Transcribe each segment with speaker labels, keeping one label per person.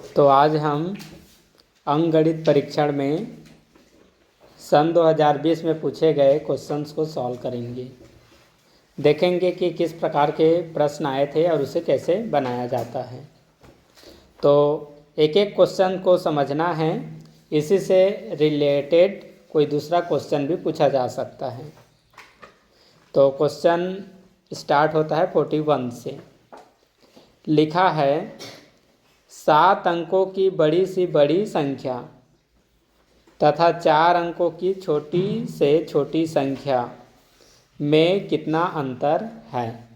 Speaker 1: तो आज हम अंकगणित परीक्षण में सन 2020 में पूछे गए क्वेश्चंस को सॉल्व करेंगे। देखेंगे कि किस प्रकार के प्रश्न आए थे और उसे कैसे बनाया जाता है। तो एक एक क्वेश्चन को समझना है, इसी से रिलेटेड कोई दूसरा क्वेश्चन भी पूछा जा सकता है। तो क्वेश्चन स्टार्ट होता है 41 से। लिखा है 7 अंकों की बड़ी से बड़ी संख्या तथा 4 अंकों की छोटी से छोटी संख्या में कितना अंतर है।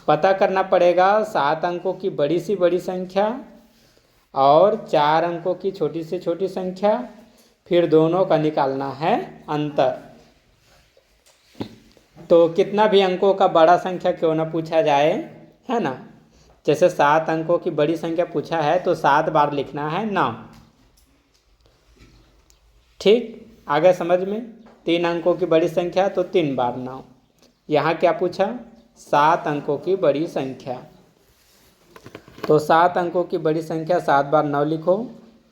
Speaker 1: पता करना पड़ेगा 7 अंकों की बड़ी से बड़ी संख्या और 4 अंकों की छोटी से छोटी संख्या, फिर दोनों का निकालना है अंतर। तो कितना भी अंकों का बड़ा संख्या क्यों ना पूछा जाए, है ना। जैसे 7 अंकों की बड़ी संख्या पूछा है तो 7 बार लिखना है 9। ठीक, आगे समझ में। 3 अंकों की बड़ी संख्या तो 3 बार 9। यहाँ क्या पूछा, 7 अंकों की बड़ी संख्या। तो 7 अंकों की बड़ी संख्या 7 बार 9 लिखो।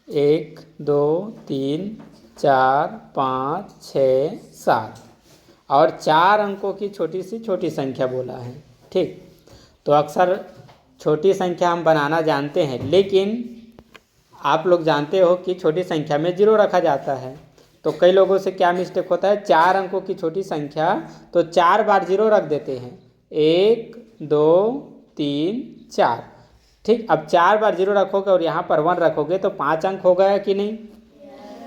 Speaker 1: 1 2 3 4 5 6 7। और 4 अंकों की छोटी सी छोटी संख्या बोला है। ठीक, तो अक्सर छोटी संख्या हम बनाना जानते हैं, लेकिन आप लोग जानते हो कि छोटी संख्या में 0 रखा जाता है। तो कई लोगों से क्या मिस्टेक होता है, 4 अंकों की छोटी संख्या तो 4 बार 0 रख देते हैं। 1 2 3 4। ठीक, अब 4 बार 0 रखोगे और यहाँ पर 1 रखोगे तो 5 अंक हो गया कि नहीं।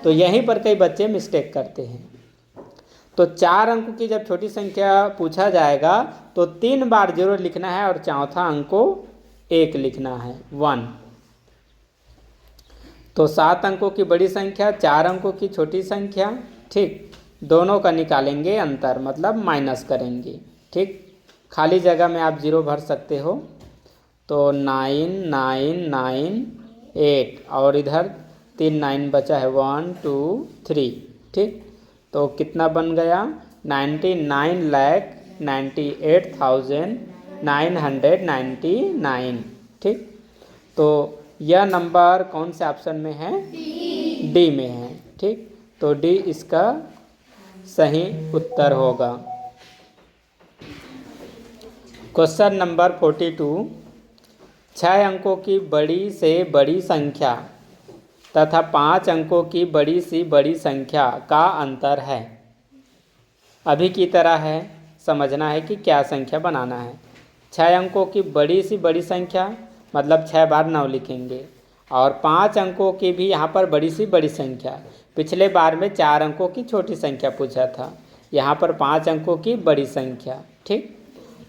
Speaker 1: तो यहीं पर कई बच्चे मिस्टेक करते हैं। तो 4 अंकों की जब छोटी संख्या पूछा जाएगा तो 3 बार 0 लिखना है और चौथा अंक को 1 लिखना है 1। तो 7 अंकों की बड़ी संख्या, 4 अंकों की छोटी संख्या। ठीक, दोनों का निकालेंगे अंतर, मतलब माइनस करेंगे। ठीक, खाली जगह में आप 0 भर सकते हो। तो 9 9 9 8 और इधर 3 9 बचा है 1 2 3। ठीक, तो कितना बन गया, 99,98,999। ठीक, तो यह नंबर कौन से ऑप्शन में है, डी में है। ठीक, तो डी इसका सही उत्तर होगा। Question number 42। 6 अंकों की बड़ी से बड़ी संख्या तथा 5 अंकों की बड़ी से बड़ी संख्या का अंतर है। अभी की तरह है, समझना है कि क्या संख्या बनाना है। 6 अंकों की बड़ी से बड़ी संख्या मतलब 6 बार 9 लिखेंगे, और 5 अंकों की भी यहाँ पर बड़ी से बड़ी संख्या। पिछले बार में 4 अंकों की छोटी संख्या पूछा था, यहाँ पर 5 अंकों की बड़ी संख्या। ठीक,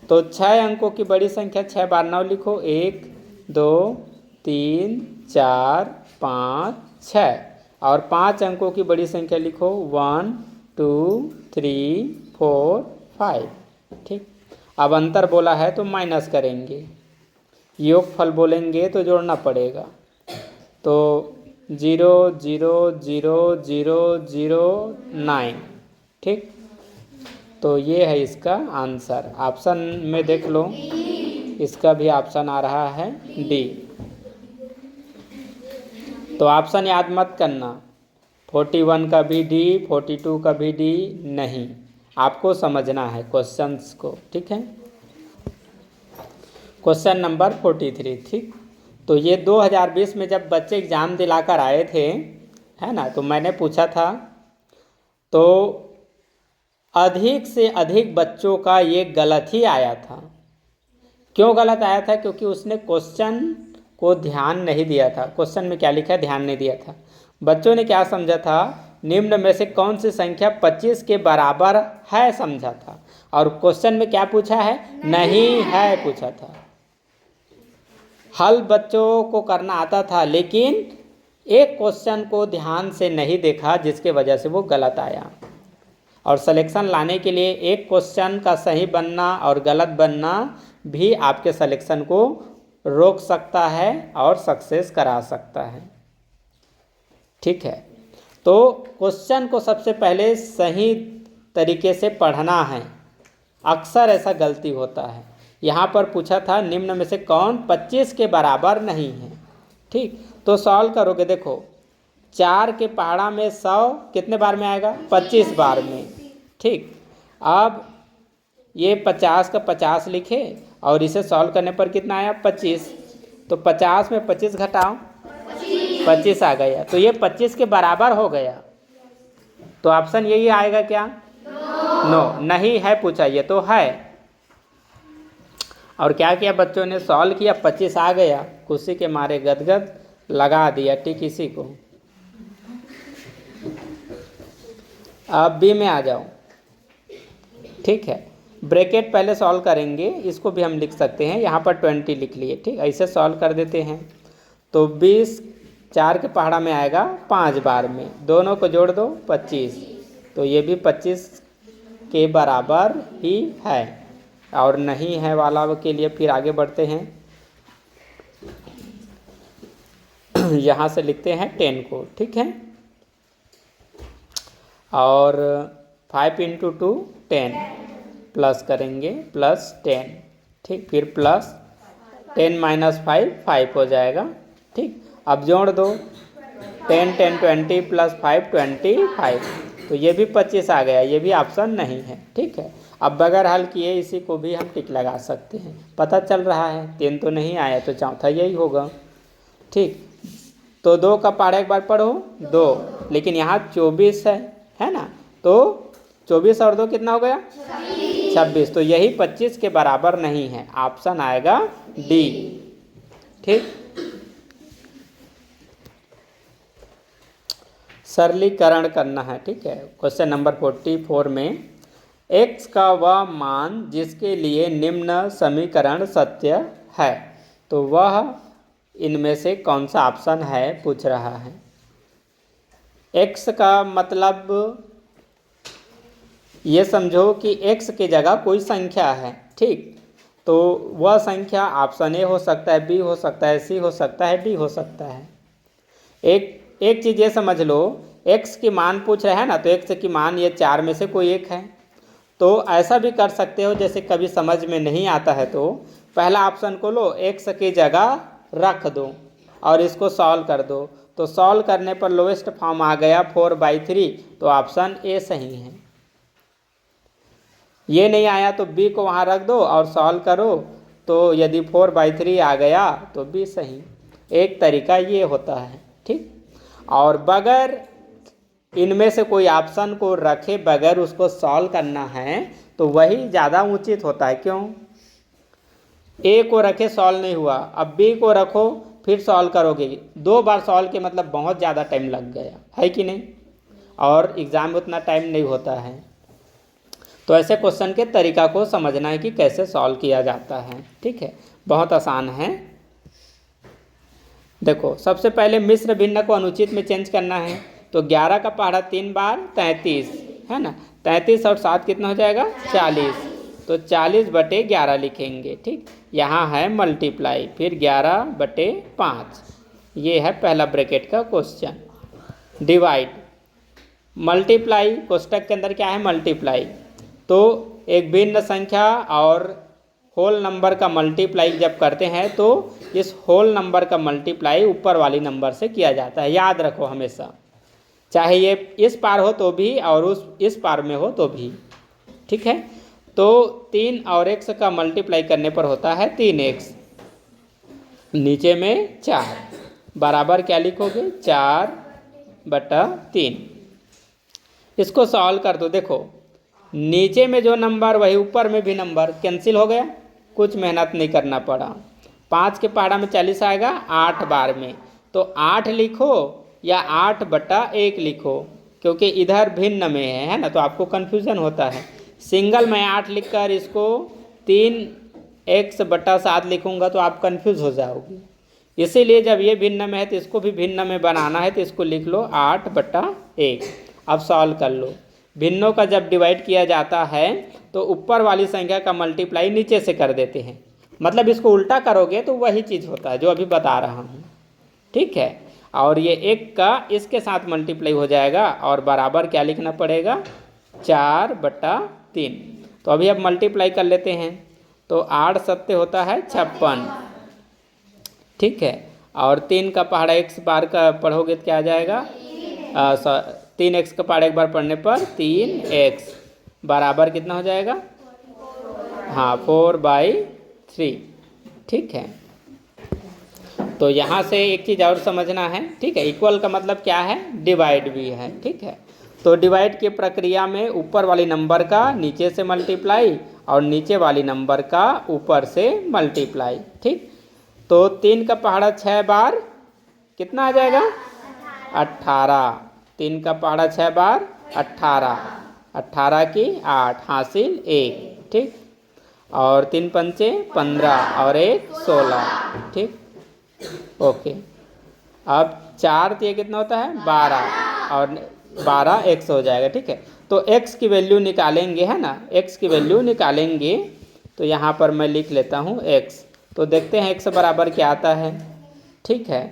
Speaker 1: तो 6 अंकों की बड़ी संख्या 6 बार 9 लिखो। 1 2 3 4 5 6। और 5 अंकों की बड़ी संख्या लिखो 1 2 3 4 5। ठीक, अब अंतर बोला है तो माइनस करेंगे, योगफल बोलेंगे तो जोड़ना पड़ेगा। तो 0 0 0 0 0 9। ठीक, तो ये है इसका आंसर। ऑप्शन में देख लो, इसका भी ऑप्शन आ रहा है डी। तो ऑप्शन याद मत करना, 41 का भी डी, 42 का भी डी नहीं, आपको समझना है क्वेश्चंस को। ठीक है, क्वेश्चन नंबर 43। ठीक, तो ये 2020 में जब बच्चे एग्ज़ाम दिलाकर आए थे, है ना, तो मैंने पूछा था, तो अधिक से अधिक बच्चों का ये गलत ही आया था। क्यों गलत आया था, क्योंकि उसने क्वेश्चन को ध्यान नहीं दिया था। क्वेश्चन में क्या लिखा है, ध्यान नहीं दिया था। बच्चों ने क्या समझा था, निम्न में से कौन सी संख्या 25 के बराबर है समझा था, और क्वेश्चन में क्या पूछा है, नहीं है पूछा था। हल बच्चों को करना आता था, लेकिन एक क्वेश्चन को ध्यान से नहीं देखा, जिसके वजह से वो गलत आया। और सिलेक्शन लाने के लिए एक क्वेश्चन का सही बनना और गलत बनना भी आपके सिलेक्शन को रोक सकता है और सक्सेस करा सकता है। ठीक है, तो क्वेश्चन को सबसे पहले सही तरीके से पढ़ना है। अक्सर ऐसा गलती होता है। यहाँ पर पूछा था निम्न में से कौन 25 के बराबर नहीं है। ठीक, तो सॉल्व करोगे, देखो 4 के पहाड़ा में 100 कितने बार में आएगा? 25 बार में। ठीक, अब ये 50 का 50 लिखे और इसे सॉल्व करने पर कितना आया? 25। तो 50 में 25 घटाओ, 25 आ गया, तो ये 25 के बराबर हो गया। तो ऑप्शन यही आएगा क्या? नो, नहीं है पूछा, ये तो है। और क्या किया बच्चों ने? सॉल्व किया, 25 आ गया, खुशी के मारे गदगद लगा दिया। ठीक, इसी को। अब बी में आ जाओ। ठीक है, ब्रैकेट पहले सॉल्व करेंगे, इसको भी हम लिख सकते हैं, यहाँ पर 20 लिख लिए। ठीक, ऐसे सॉल्व कर देते हैं। तो 20 4 के पहाड़ा में आएगा 5 बार में, दोनों को जोड़ दो 25, तो ये भी 25 के बराबर ही है। और नहीं है वाला के लिए फिर आगे बढ़ते हैं। यहाँ से लिखते हैं 10 को। ठीक है, और 5 × 2 10 प्लस करेंगे, +10। ठीक, फिर प्लस 10 - 5 5 हो जाएगा। ठीक, अब जोड़ दो 10 10 20 + 5 25, तो ये भी 25 आ गया, ये भी ऑप्शन नहीं है। ठीक है, अब बगैर हल किए इसी को भी हम टिक लगा सकते हैं, पता चल रहा है 3 तो नहीं आया, तो चौथा यही होगा। ठीक, तो 2 का पहाड़ा एक बार पढ़ो 2, लेकिन यहाँ 24 है ना, तो 24 और 2 कितना हो गया? 26, तो यही 25 के बराबर नहीं है, ऑप्शन आएगा डी। ठीक, सरलीकरण करना है। ठीक है, क्वेश्चन नंबर 44 में x का वह मान जिसके लिए निम्न समीकरण सत्य है, तो वह इनमें से कौन सा ऑप्शन है पूछ रहा है। x का मतलब ये समझो कि x की जगह कोई संख्या है। ठीक, तो वह संख्या ऑप्शन ए हो सकता है, बी हो सकता है, सी हो सकता है, डी हो सकता है। एक चीज़ ये समझ लो, x की मान पूछ रहा है ना, तो x की मान ये 4 में से कोई एक है। तो ऐसा भी कर सकते हो, जैसे कभी समझ में नहीं आता है तो पहला ऑप्शन को लो, x की जगह रख दो और इसको सॉल्व कर दो, तो सॉल्व करने पर लोएस्ट फॉर्म आ गया 4/3, तो ऑप्शन ए सही है। ये नहीं आया तो बी को वहाँ रख दो और सॉल्व करो, तो यदि 4/3 आ गया तो बी सही। एक तरीका ये होता है। ठीक, और बगैर इनमें से कोई ऑप्शन को रखे बगैर उसको सॉल्व करना है तो वही ज़्यादा उचित होता है। क्यों? ए को रखे सॉल्व नहीं हुआ, अब बी को रखो फिर सॉल्व करोगे, 2 बार सॉल्व के मतलब बहुत ज़्यादा टाइम लग गया है कि नहीं, और एग्ज़ाम में उतना टाइम नहीं होता है। तो ऐसे क्वेश्चन के तरीका को समझना है कि कैसे सॉल्व किया जाता है। ठीक है, बहुत आसान है। देखो, सबसे पहले मिश्र भिन्न को अनुचित में चेंज करना है, तो 11 का पहाड़ा 3 बार 33 है ना, 33 और 7 कितना हो जाएगा? 40, तो 40/11 लिखेंगे। ठीक, यहाँ है मल्टीप्लाई, फिर 11/5, ये है पहला ब्रैकेट का क्वेश्चन। डिवाइड, मल्टीप्लाई, कोष्टक के अंदर क्या है? मल्टीप्लाई, तो एक भिन्न संख्या और होल नंबर का मल्टीप्लाई जब करते हैं तो इस होल नंबर का मल्टीप्लाई ऊपर वाली नंबर से किया जाता है, याद रखो हमेशा, चाहे ये इस पार हो तो भी और इस पार में हो तो भी। ठीक है, तो 3 और x का मल्टीप्लाई करने पर होता है 3x, नीचे में 4 बराबर क्या लिखोगे? 4/3। इसको सॉल्व कर दो। देखो, नीचे में जो नंबर वही ऊपर में भी नंबर, कैंसिल हो गया, कुछ मेहनत नहीं करना पड़ा। 5 के पहाड़ा में 40 आएगा 8 बार में, तो 8 लिखो या 8/1 लिखो, क्योंकि इधर भिन्न में है ना, तो आपको कन्फ्यूज़न होता है। सिंगल में 8 लिखकर इसको 3x/7 लिखूंगा तो आप कन्फ्यूज़ हो जाओगे। इसीलिए जब ये भिन्न में है तो इसको भी भिन्न में बनाना है, तो इसको लिख लो 8/1। अब सॉल्व कर लो। भिन्नों का जब डिवाइड किया जाता है तो ऊपर वाली संख्या का मल्टीप्लाई नीचे से कर देते हैं, मतलब इसको उल्टा करोगे तो वही चीज़ होता है जो अभी बता रहा हूँ। ठीक है, और ये 1 का इसके साथ मल्टीप्लाई हो जाएगा और बराबर क्या लिखना पड़ेगा? 4/3। तो अभी अब मल्टीप्लाई कर लेते हैं, तो 8 × 7 होता है 56। ठीक है, और 3 का पहाड़ा x बार का पढ़ोगे तो क्या आ जाएगा, 3x का पहाड़ा एक बार पढ़ने पर 3x बराबर कितना हो जाएगा, हाँ 4/3। ठीक है, तो यहाँ से एक चीज़ और समझना है। ठीक है, इक्वल का मतलब क्या है, डिवाइड भी है। ठीक है, तो डिवाइड की प्रक्रिया में ऊपर वाली नंबर का नीचे से मल्टीप्लाई और नीचे वाली नंबर का ऊपर से मल्टीप्लाई। ठीक, तो 3 का पहाड़ा 6 बार कितना आ जाएगा, 18। 3 का पहाड़ा 6 बार 18, 18 की 8 हासिल 1। ठीक, और 3 पंचे 15 और 1 16। ठीक, ओके। अब 4 ये कितना होता है, 12 और 12 x हो जाएगा। ठीक है, तो x की वैल्यू निकालेंगे, है ना, x की वैल्यू निकालेंगे। तो यहाँ पर मैं लिख लेता हूँ x, तो देखते हैं x बराबर क्या आता है। ठीक है,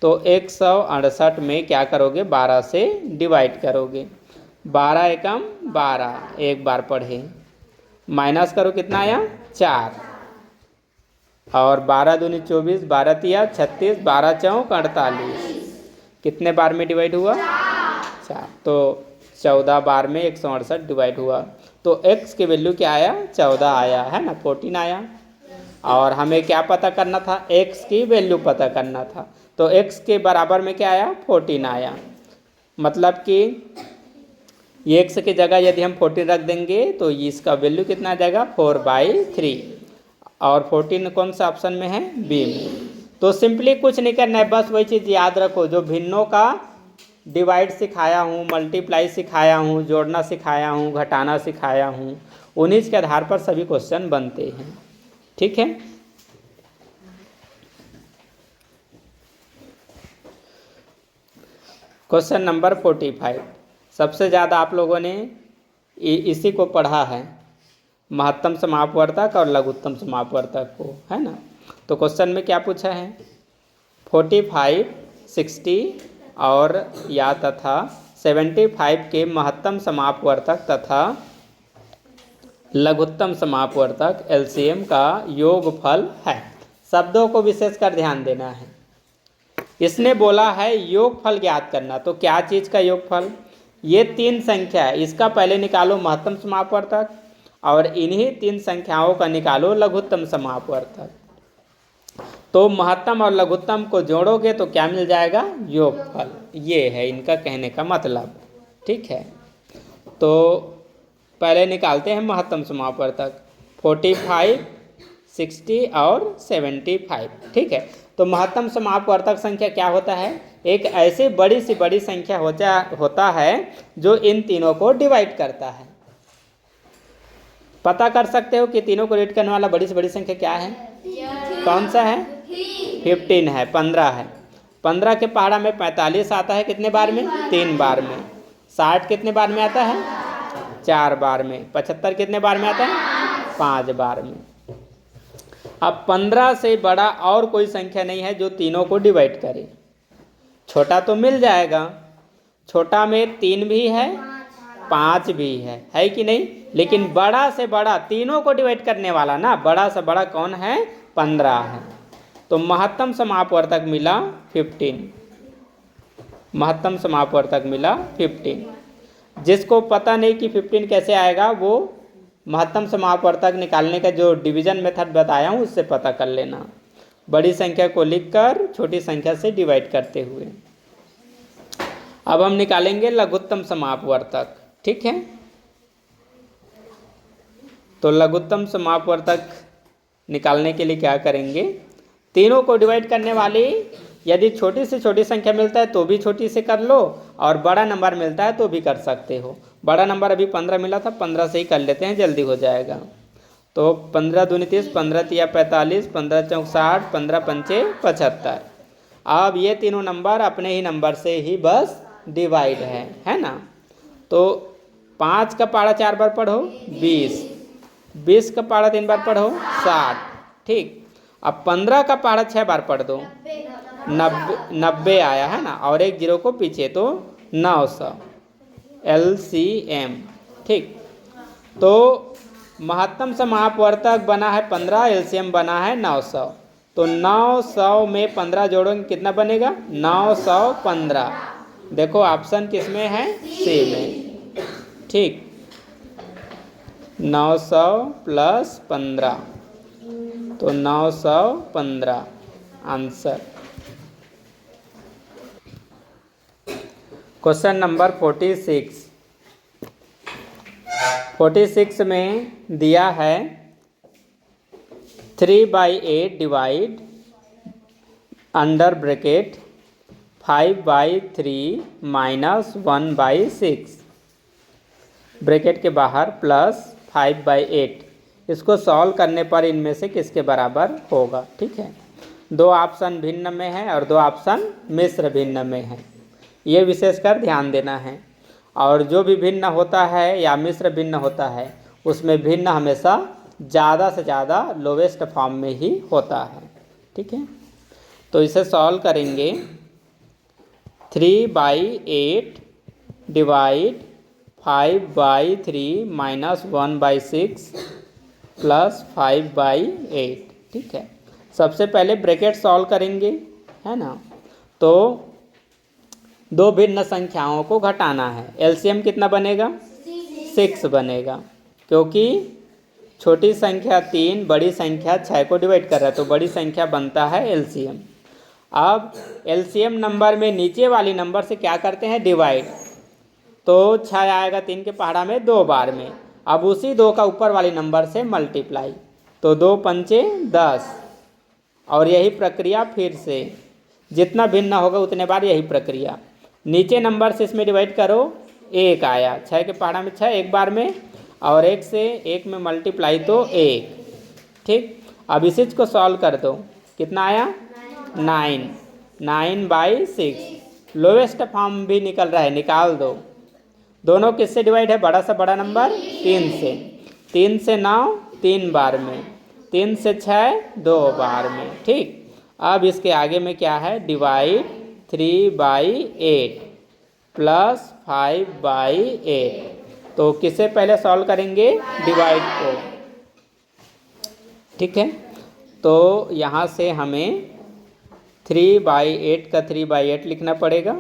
Speaker 1: तो 168 में क्या करोगे, 12 से डिवाइड करोगे, 12 एकम 12, एक बार पढ़े, माइनस करो कितना आया 4, और 12 दूनी 24, 12 तिया 36, 12 चौक 48, कितने बार में डिवाइड हुआ, 4। तो 14 बार में 168 डिवाइड हुआ। तो x की वैल्यू क्या आया, 14 आया, है ना, 14 आया। और हमें क्या पता करना था, x की वैल्यू पता करना था। तो x के बराबर में क्या आया, 14 आया। मतलब कि ये x की जगह यदि हम 14 रख देंगे तो इसका वैल्यू कितना आ जाएगा, 4/3। और 14 कौन सा ऑप्शन में है, बी में। तो सिंपली कुछ नहीं करना है, बस वही चीज़ याद रखो जो भिन्नों का डिवाइड सिखाया हूँ, मल्टीप्लाई सिखाया हूँ, जोड़ना सिखाया हूँ, घटाना सिखाया हूँ, उन्हीं के आधार पर सभी क्वेश्चन बनते हैं। ठीक है, क्वेश्चन नंबर 45। सबसे ज़्यादा आप लोगों ने इसी को पढ़ा है, महत्तम समापवर्तक और लघुत्तम समापवर्तक को, है ना। तो क्वेश्चन में क्या पूछा है, 45, 60 और या तथा 75 के महत्तम समापवर्तक तथा लघुत्तम समापवर्तक एलसीएम का योगफल है। शब्दों को विशेषकर ध्यान देना है। इसने बोला है योगफल ज्ञात करना, तो क्या चीज़ का योगफल, ये 3 संख्या है, इसका पहले निकालो महत्तम समापवर्तक और इन्हीं 3 संख्याओं का निकालो लघुत्तम समापवर्तक। तो महत्तम और लघुत्तम को जोड़ोगे तो क्या मिल जाएगा, योगफल। ये है इनका कहने का मतलब। ठीक है, तो पहले निकालते हैं महत्तम समापवर्तक, 45, 60 और 75। ठीक है, तो महत्तम समापवर्तक संख्या क्या होता है, एक ऐसी बड़ी सी बड़ी संख्या होता है जो इन तीनों को डिवाइड करता है। पता कर सकते हो कि तीनों को डिवाइड करने वाला बड़ी से बड़ी संख्या क्या है, कौन सा है, 15 है, 15 है। 15 के पहाड़ा में 45 आता है कितने बार में, 3 बार में। 60 कितने बार में आता है, 4 बार में। 75 कितने बार में आता है, 5 बार में। अब 15 से बड़ा और कोई संख्या नहीं है जो तीनों को डिवाइड करे। छोटा तो मिल जाएगा, छोटा में 3 भी है, 5 भी है कि नहीं, लेकिन बड़ा से बड़ा तीनों को डिवाइड करने वाला ना, बड़ा से बड़ा कौन है, 15 है। तो महत्तम समापवर्तक मिला 15, महत्तम समापवर्तक मिला 15। जिसको पता नहीं कि 15 कैसे आएगा, वो महत्तम समापवर्तक निकालने का जो डिवीजन मेथड बताया हूँ उससे पता कर लेना, बड़ी संख्या को लिखकर छोटी संख्या से डिवाइड करते हुए। अब हम निकालेंगे लघुत्तम समापवर्तक। ठीक है, तो लघुत्तम समापवर्तक निकालने के लिए क्या करेंगे, तीनों को डिवाइड करने वाली यदि छोटी से छोटी संख्या मिलता है तो भी छोटी से कर लो, और बड़ा नंबर मिलता है तो भी कर सकते हो। बड़ा नंबर अभी 15 मिला था, 15 से ही कर लेते हैं, जल्दी हो जाएगा। तो 15 दूनी 30, 15 तिया 45, 15 चौक 60, 15 पंचे 75। अब ये तीनों नंबर अपने ही नंबर से ही बस डिवाइड है ना। तो 5 का पहाड़ा 4 बार पढ़ो 20, 20 का पहाड़ा 3 बार पढ़ो 60। ठीक, अब 15 का पहाड़ा 6 बार पढ़ दो, 90 आया है ना, और एक जीरो को पीछे तो 900 LCM। ठीक, तो महत्तम समापवर्तक बना है 15, LCM बना है 900। तो 900 में 15 जोड़ोगे कितना बनेगा? 915। देखो ऑप्शन किस में है? सी में। ठीक, 900 प्लस 15 तो 915 आंसर। क्वेश्चन नंबर 46 में दिया है 3/8 divide under bracket 5/3 minus 1/6 bracket के बाहर प्लस 5/8। इसको सॉल्व करने पर इनमें से किसके बराबर होगा? ठीक है, दो ऑप्शन भिन्न में है और दो ऑप्शन मिश्र भिन्न में है, ये विशेषकर ध्यान देना है। और जो भी भिन्न होता है या मिश्र भिन्न होता है उसमें भिन्न हमेशा ज़्यादा से ज़्यादा लोवेस्ट फॉर्म में ही होता है। ठीक है, तो इसे सॉल्व करेंगे। 3/8 डिवाइड 5/3 माइनस 1/6 प्लस 5/8। ठीक है, सबसे पहले ब्रैकेट सॉल्व करेंगे, है ना। तो दो भिन्न संख्याओं को घटाना है। एलसीएम कितना बनेगा? 6 बनेगा, क्योंकि छोटी संख्या 3 बड़ी संख्या 6 को डिवाइड कर रहा है, तो बड़ी संख्या बनता है एलसीएम। अब एलसीएम नंबर में नीचे वाली नंबर से क्या करते हैं? डिवाइड। तो 6 आएगा 3 के पहाड़ा में 2 बार में। अब उसी 2 का ऊपर वाली नंबर से मल्टीप्लाई, तो 2 पंचे 10। और यही प्रक्रिया फिर से जितना भिन्न होगा उतने बार यही प्रक्रिया। नीचे नंबर से इसमें डिवाइड करो, 1 आया 6 के पहाड़ा में 6 एक बार में, और 1 से 1 में मल्टीप्लाई तो 1। ठीक, अब इसी को सॉल्व कर दो, कितना आया? 9/6। लोवेस्ट फॉर्म भी निकल रहा है, निकाल दो। दोनों किससे डिवाइड है? बड़ा से बड़ा नंबर 3 से। 3 से 9 3 बार में, 3 से 6 2 बार में। ठीक, अब इसके आगे में क्या है? Divide 3/8 plus 5/8। तो किसे पहले सॉल्व करेंगे? डिवाइड को। ठीक है, तो यहाँ से हमें 3/8 का 3/8 लिखना पड़ेगा।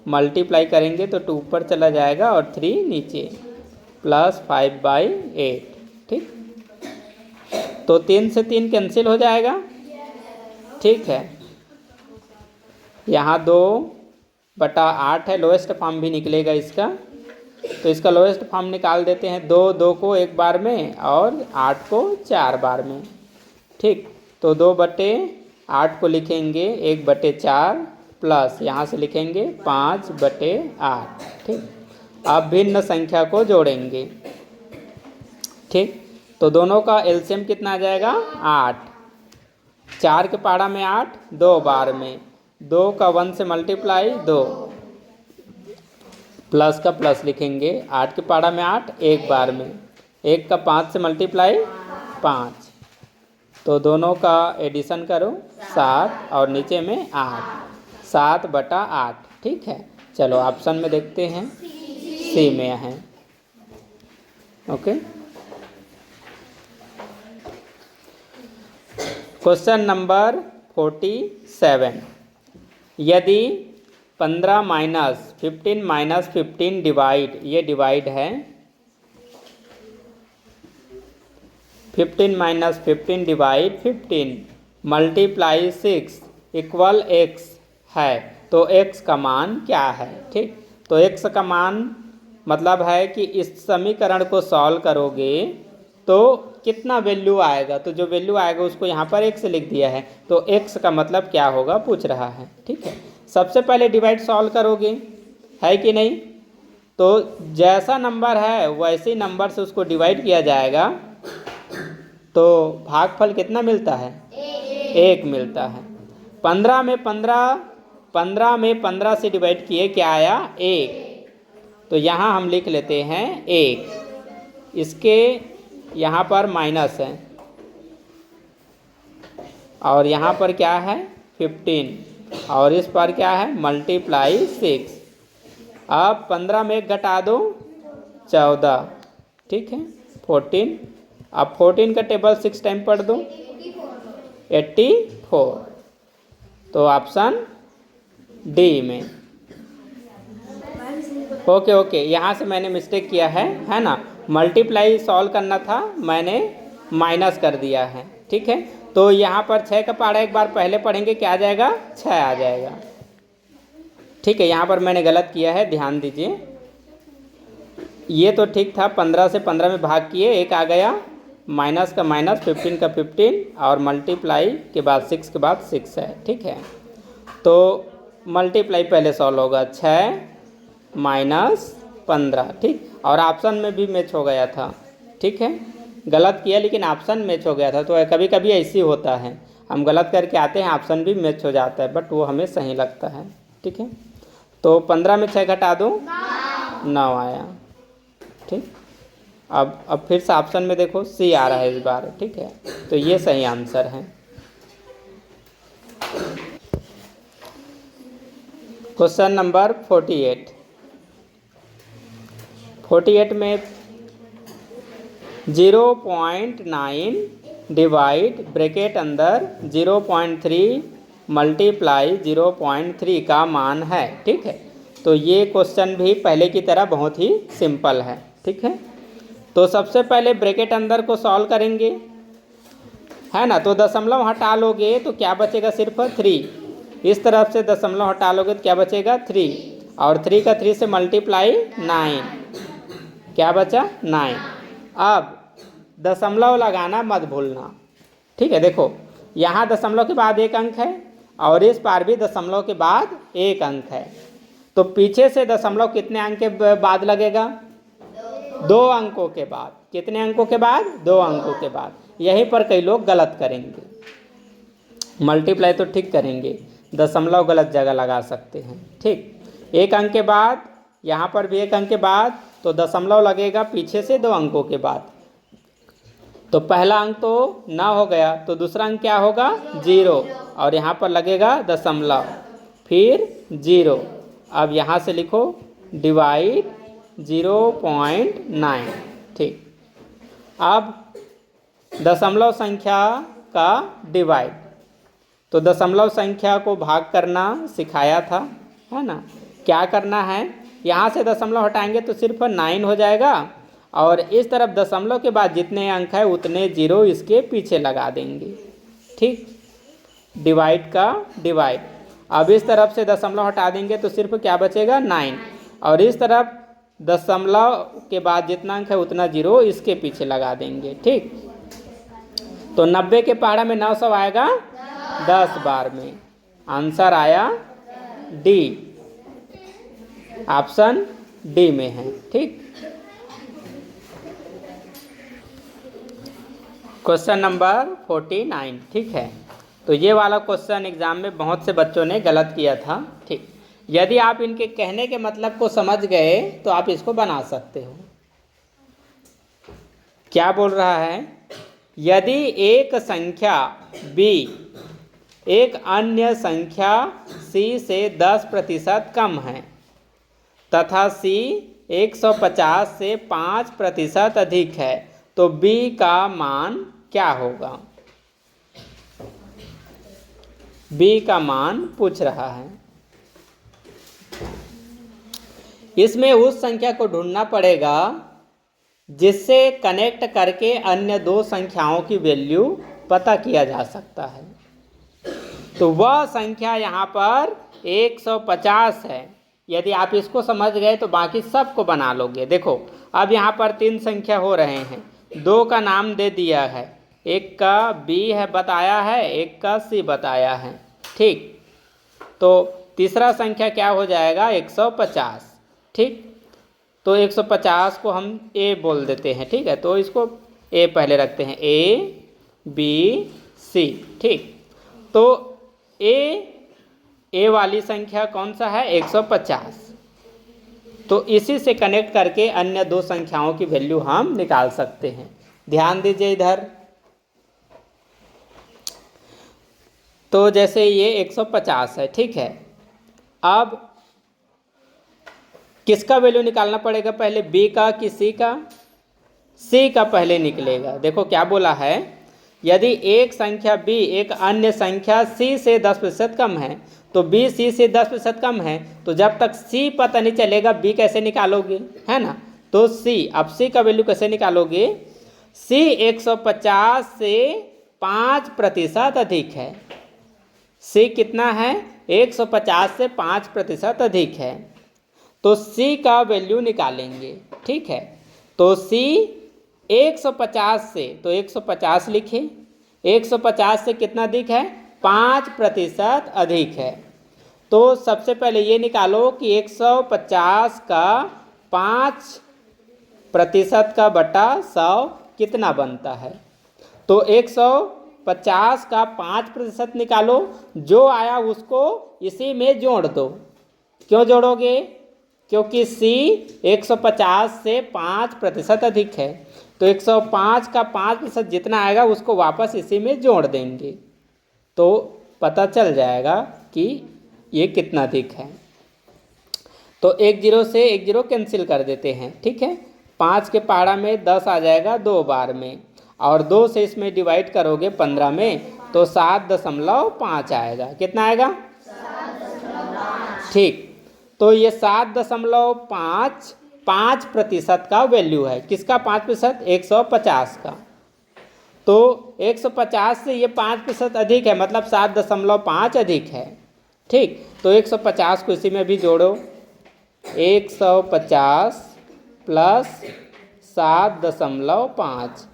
Speaker 1: मल्टीप्लाई करेंगे तो 2 ऊपर चला जाएगा और 3 नीचे, प्लस 5/8। ठीक, तो 3 से 3 कैंसिल हो जाएगा। ठीक है, यहाँ 2/8 है, लोएस्ट फॉर्म भी निकलेगा इसका। तो इसका लोएस्ट फॉर्म निकाल देते हैं। 2 को एक बार में और 8 को 4 बार में। ठीक, तो 2/8 को लिखेंगे 1/4 प्लस यहाँ से लिखेंगे 5/8। ठीक, अब भिन्न संख्या को जोड़ेंगे। ठीक, तो दोनों का एलसीएम कितना आ जाएगा? 8। 4 के पहाड़ा में 8 2 बार में, 2 का 1 से मल्टीप्लाई 2, प्लस का प्लस लिखेंगे। 8 के पहाड़ा में 8 एक बार में, 1 का 5 से मल्टीप्लाई 5, तो दोनों का एडिशन करो 7 और नीचे में 8, 7/8। ठीक है, चलो ऑप्शन में देखते हैं, सी में है। Okay, question number 47। यदि 15 माइनस 15 डिवाइड, ये डिवाइड है, 15 डिवाइड 15 मल्टीप्लाई 6 इक्वल x है, तो x का मान क्या है? ठीक, तो x का मान मतलब है कि इस समीकरण को सॉल्व करोगे तो कितना वैल्यू आएगा, तो जो वैल्यू आएगा उसको यहाँ पर x लिख दिया है, तो x का मतलब क्या होगा पूछ रहा है। ठीक है, सबसे पहले डिवाइड सॉल्व करोगे, है कि नहीं? तो जैसा नंबर है वैसे नंबर से उसको डिवाइड किया जाएगा, तो भागफल कितना मिलता है? 1 मिलता है। 15 में 15 से डिवाइड किए, क्या आया? 1। तो यहाँ हम लिख लेते हैं 1, इसके यहाँ पर माइनस है और यहाँ पर क्या है? 15, और इस पर क्या है? मल्टीप्लाई 6। अब 15 में 1 घटा दो 14। ठीक है, 14। अब 14 का टेबल 6 टाइम पढ़ दो, 84। तो ऑप्शन डी में। ओके, यहाँ से मैंने मिस्टेक किया है ना। मल्टीप्लाई सॉल्व करना था, मैंने माइनस कर दिया है। ठीक है, तो यहाँ पर 6 का पहाड़ा एक बार पहले पढ़ेंगे, क्या आ जाएगा? 6 आ जाएगा। ठीक है, यहाँ पर मैंने गलत किया है, ध्यान दीजिए। ये तो ठीक था, 15 से 15 में भाग किए, एक आ गया, माइनस का माइनस, 15 का 15, और मल्टीप्लाई के बाद 6 के बाद 6 है। ठीक है, तो मल्टीप्लाई पहले सॉल्व होगा, 6 माइनस 15। ठीक, और ऑप्शन में भी मैच हो गया था। ठीक है, गलत किया लेकिन ऑप्शन मैच हो गया था। तो कभी कभी ऐसे ही होता है, हम गलत करके आते हैं, ऑप्शन भी मैच हो जाता है, बट वो हमें सही लगता है। ठीक है, तो 15 में 6 घटा दूँ, 9 आया। ठीक, अब फिर से ऑप्शन में देखो सी आ रहा है इस बार। ठीक है, तो ये सही आंसर है। क्वेश्चन नंबर 48 में 0.9 डिवाइड ब्रैकेट अंदर 0.3 मल्टीप्लाई 0.3 का मान है। ठीक है, तो ये क्वेश्चन भी पहले की तरह बहुत ही सिंपल है। ठीक है, तो सबसे पहले ब्रैकेट अंदर को सॉल्व करेंगे, है ना। तो दशमलव हटा लोगे तो क्या बचेगा? सिर्फ 3। इस तरफ से दशमलव हटा लोगे तो क्या बचेगा? 3, और 3 का 3 से मल्टीप्लाई 9, क्या बचा? 9। अब दशमलव लगाना मत भूलना। ठीक है, देखो यहाँ दशमलव के बाद एक अंक है, और इस पार भी दशमलव के बाद एक अंक है। तो पीछे से दशमलव कितने अंक के बाद लगेगा? 2 अंकों के बाद। कितने अंकों के बाद? 2 अंकों के बाद। यहीं पर कई लोग गलत करेंगे, मल्टीप्लाई तो ठीक करेंगे, दशमलव गलत जगह लगा सकते हैं। ठीक, एक अंक के बाद, यहाँ पर भी एक अंक के बाद, तो दशमलव लगेगा पीछे से 2 अंकों के बाद। तो पहला अंक तो 9 हो गया, तो दूसरा अंक क्या होगा? 0, और यहाँ पर लगेगा दशमलव, फिर 0। अब यहाँ से लिखो डिवाइड 0.9। ठीक, अब दशमलव संख्या का डिवाइड, तो दशमलव संख्या को भाग करना सिखाया था, है ना। क्या करना है? यहाँ से दशमलव हटाएंगे तो सिर्फ 9 हो जाएगा, और इस तरफ दशमलव के बाद जितने अंक है उतने 0 इसके पीछे लगा देंगे। ठीक, डिवाइड का डिवाइड। अब इस तरफ से दशमलव हटा देंगे तो सिर्फ क्या बचेगा? 9, और इस तरफ दशमलव के बाद जितना अंक है उतना 0 इसके पीछे लगा देंगे। ठीक, तो 90 के पहाड़ा में 900 आएगा 10 बार में। आंसर आया डी, ऑप्शन डी में है। ठीक, क्वेश्चन नंबर 49। ठीक है, तो ये वाला क्वेश्चन एग्जाम में बहुत से बच्चों ने गलत किया था। ठीक, यदि आप इनके कहने के मतलब को समझ गए तो आप इसको बना सकते हो। क्या बोल रहा है? यदि एक संख्या b एक अन्य संख्या c से 10% कम है तथा c 150 से 5% अधिक है, तो b का मान क्या होगा? b का मान पूछ रहा है। इसमें उस संख्या को ढूंढना पड़ेगा जिससे कनेक्ट करके अन्य 2 संख्याओं की वैल्यू पता किया जा सकता है। तो वह संख्या यहाँ पर 150 है। यदि आप इसको समझ गए तो बाकी सबको बना लोगे। देखो अब यहाँ पर 3 संख्या हो रहे हैं, 2 का नाम दे दिया है, एक का b है बताया है, एक का c बताया है। ठीक, तो तीसरा संख्या क्या हो जाएगा? 150। ठीक, तो 150 को हम a बोल देते हैं। ठीक है, तो इसको a पहले रखते हैं, a b c। ठीक, तो a वाली संख्या कौन सा है? 150। तो इसी से कनेक्ट करके अन्य 2 संख्याओं की वैल्यू हम निकाल सकते हैं। ध्यान दीजिए इधर, तो जैसे ये 150 है। ठीक है, अब किसका वैल्यू निकालना पड़ेगा पहले? b का कि c का? c का पहले निकलेगा। देखो क्या बोला है, यदि एक संख्या b एक अन्य संख्या c से 10% कम है, तो b c से 10% कम है, तो जब तक c पता नहीं चलेगा b कैसे निकालोगे, है ना। तो c, अब c का वैल्यू कैसे निकालोगे, c 150 से 5% अधिक है। c कितना है, 150 से 5% अधिक है, तो c का वैल्यू निकालेंगे। ठीक है, तो c 150 से, तो 150 लिखे, 150 से कितना अधिक है, 5% अधिक है। तो सबसे पहले ये निकालो कि 150 का 5% का बटा 100 कितना बनता है। तो 150 का 5% निकालो, जो आया उसको इसी में जोड़ दो। क्यों जोड़ोगे, क्योंकि c 150 से 5% अधिक है, तो 105 का 5% जितना आएगा उसको वापस इसी में जोड़ देंगे, तो पता चल जाएगा कि ये कितना अधिक है। तो एक जीरो से एक जीरो कैंसिल कर देते हैं। ठीक है, 5 के पहाड़ा में 10 आ जाएगा 2 बार में, और 2 से इसमें डिवाइड करोगे 15 में, तो 7.5 आएगा। कितना आएगा, 7.5। ठीक, तो ये 7.5 5% का वैल्यू है। किसका 5%, 150 का। तो 150 से ये 5% अधिक है, मतलब 7.5 अधिक है। ठीक, तो 150 को इसी में भी जोड़ो, 150 प्लस 7.5,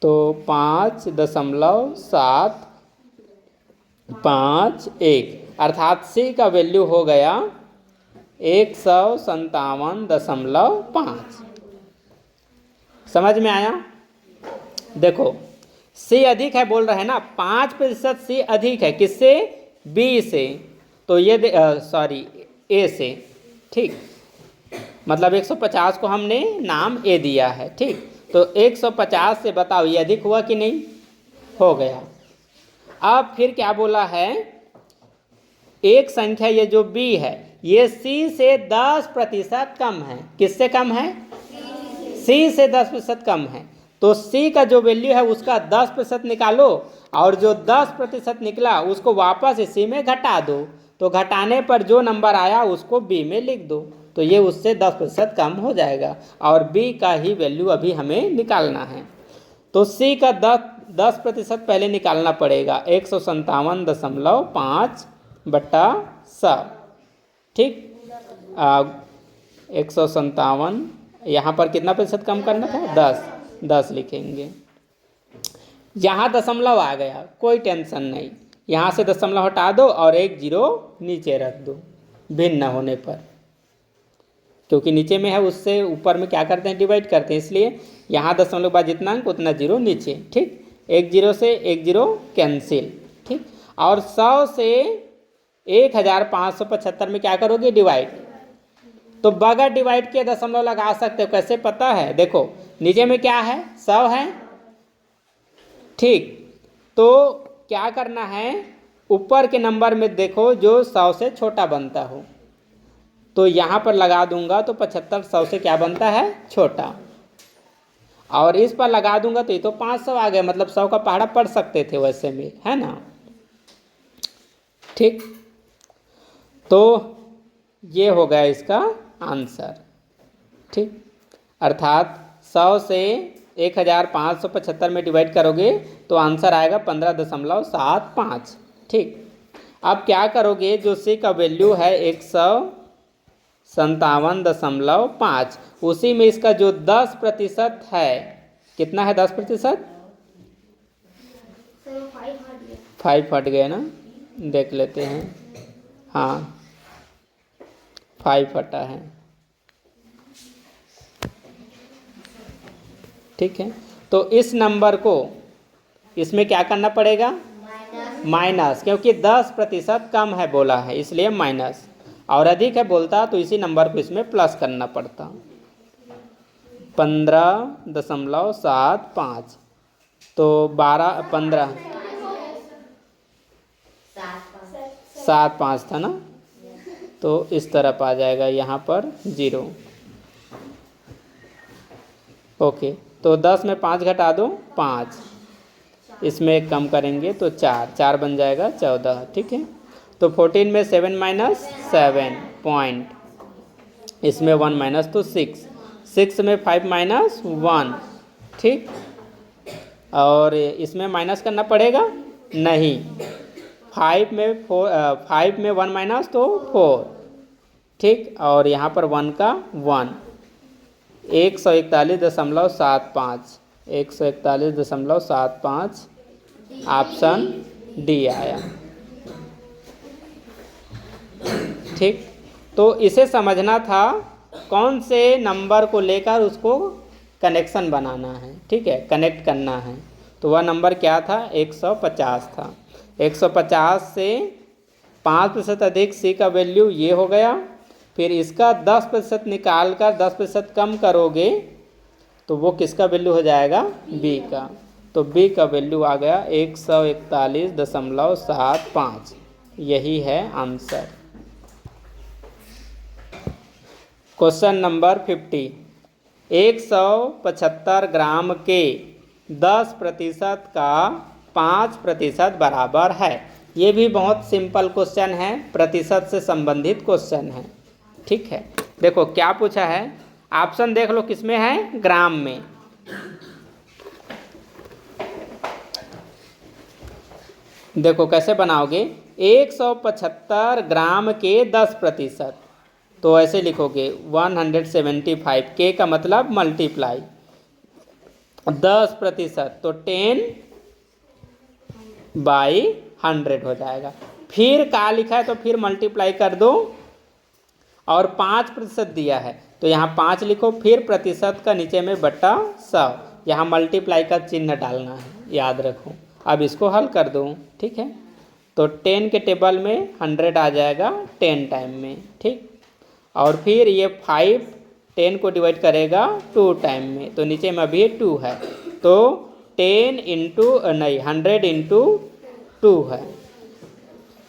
Speaker 1: तो 5.751, अर्थात c का वैल्यू हो गया 157.5। समझ में आया। देखो c अधिक है बोल रहे हैं ना, 5% c अधिक है, किससे, b से, तो ये सॉरी a से। ठीक, मतलब 150 को हमने नाम a दिया है। ठीक, तो 150 से बताओ ये अधिक हुआ कि नहीं, हो गया। अब फिर क्या बोला है, एक संख्या ये जो b है ये c से 10% कम है। किससे कम है, c से 10% कम है, तो c का जो वैल्यू है उसका 10% निकालो, और जो 10% निकला उसको वापस इसी में घटा दो, तो घटाने पर जो नंबर आया उसको b में लिख दो, तो ये उससे 10% कम हो जाएगा, और b का ही वैल्यू अभी हमें निकालना है। तो c का 10% पहले निकालना पड़ेगा, 157.5 बटा 100। ठीक, 157, यहाँ पर कितना प्रतिशत कम करना था, 10 लिखेंगे। यहाँ दशमलव आ गया, कोई टेंशन नहीं, यहाँ से दशमलव हटा दो और एक जीरो नीचे रख दो भिन्न होने पर, क्योंकि नीचे में है उससे ऊपर में क्या करते हैं, डिवाइड करते हैं, इसलिए यहाँ दशमलव के बाद जितना अंक उतना जीरो नीचे। ठीक, एक जीरो से एक जीरो कैंसिल। ठीक, और 100 से 1575 में क्या करोगे, डिवाइड, तो बगैर डिवाइड के दशमलव लगा सकते हो। कैसे पता है, देखो नीचे में क्या है, 100 है। ठीक, तो क्या करना है, ऊपर के नंबर में देखो जो 100 से छोटा बनता हो, तो यहाँ पर लगा दूंगा तो 75 100 से क्या बनता है, छोटा, और इस पर लगा दूंगा तो ये तो 500 आ गया, मतलब 100 का पहाड़ा पढ़ सकते थे वैसे में, है ना। ठीक, तो ये हो गया इसका आंसर। ठीक, अर्थात 100 से 1575 में डिवाइड करोगे तो आंसर आएगा 15.75। ठीक, अब क्या करोगे, जो सी का वैल्यू है 157.5, उसी में इसका जो 10% है, कितना है 10%, 5 हट गया ना, देख लेते हैं। हाँ 5 हटा है। ठीक है, तो इस नंबर को इसमें क्या करना पड़ेगा, माइनस, क्योंकि 10% कम है बोला है इसलिए माइनस, और अधिक है बोलता तो इसी नंबर को इसमें प्लस करना पड़ता। 15.75, तो 7.5 था ना, तो इस तरफ आ जाएगा यहाँ पर 0। ओके, तो 10 में 5 घटा दो 5, इसमें एक कम करेंगे तो 4 बन जाएगा 14। ठीक है, तो 14 में 7 माइनस 7 पॉइंट, इसमें 1 माइनस तो 6 में 5 माइनस 1। ठीक, और इसमें माइनस करना पड़ेगा नहीं, 5 में 1 माइनस तो 4। ठीक, और यहाँ पर 1 का 1, 141.75, 141.75 ऑप्शन डी आया। ठीक, तो इसे समझना था कौन से नंबर को लेकर उसको कनेक्शन बनाना है। ठीक है, कनेक्ट करना है। तो वह नंबर क्या था, 150 था। 150 से 5% अधिक सी का वैल्यू ये हो गया, फिर इसका 10% निकाल कर 10% कम करोगे तो वो किसका वैल्यू हो जाएगा, बी का। तो बी का वैल्यू आ गया 141.75, यही है आंसर। क्वेश्चन नंबर 50, 175 ग्राम के 10% का 5% बराबर है। ये भी बहुत सिंपल क्वेश्चन है, प्रतिशत से संबंधित क्वेश्चन है। ठीक है, देखो क्या पूछा है, ऑप्शन देख लो किसमें है, ग्राम में। देखो कैसे बनाओगे, 175 ग्राम के 10%, तो ऐसे लिखोगे 175, के का मतलब मल्टीप्लाई 10%, तो 10/100 हो जाएगा। फिर का लिखा है तो फिर मल्टीप्लाई कर दो, और 5% दिया है तो यहाँ 5 लिखो, फिर प्रतिशत का नीचे में बट्टा 100, यहाँ मल्टीप्लाई का चिन्ह डालना है, याद रखो। अब इसको हल कर दो। ठीक है, तो 10 के टेबल में 100 आ जाएगा 10 टाइम में। ठीक, और फिर ये 5 10 को डिवाइड करेगा 2 टाइम में, तो नीचे में अभी 2 है, तो 100 इंटू 2 है,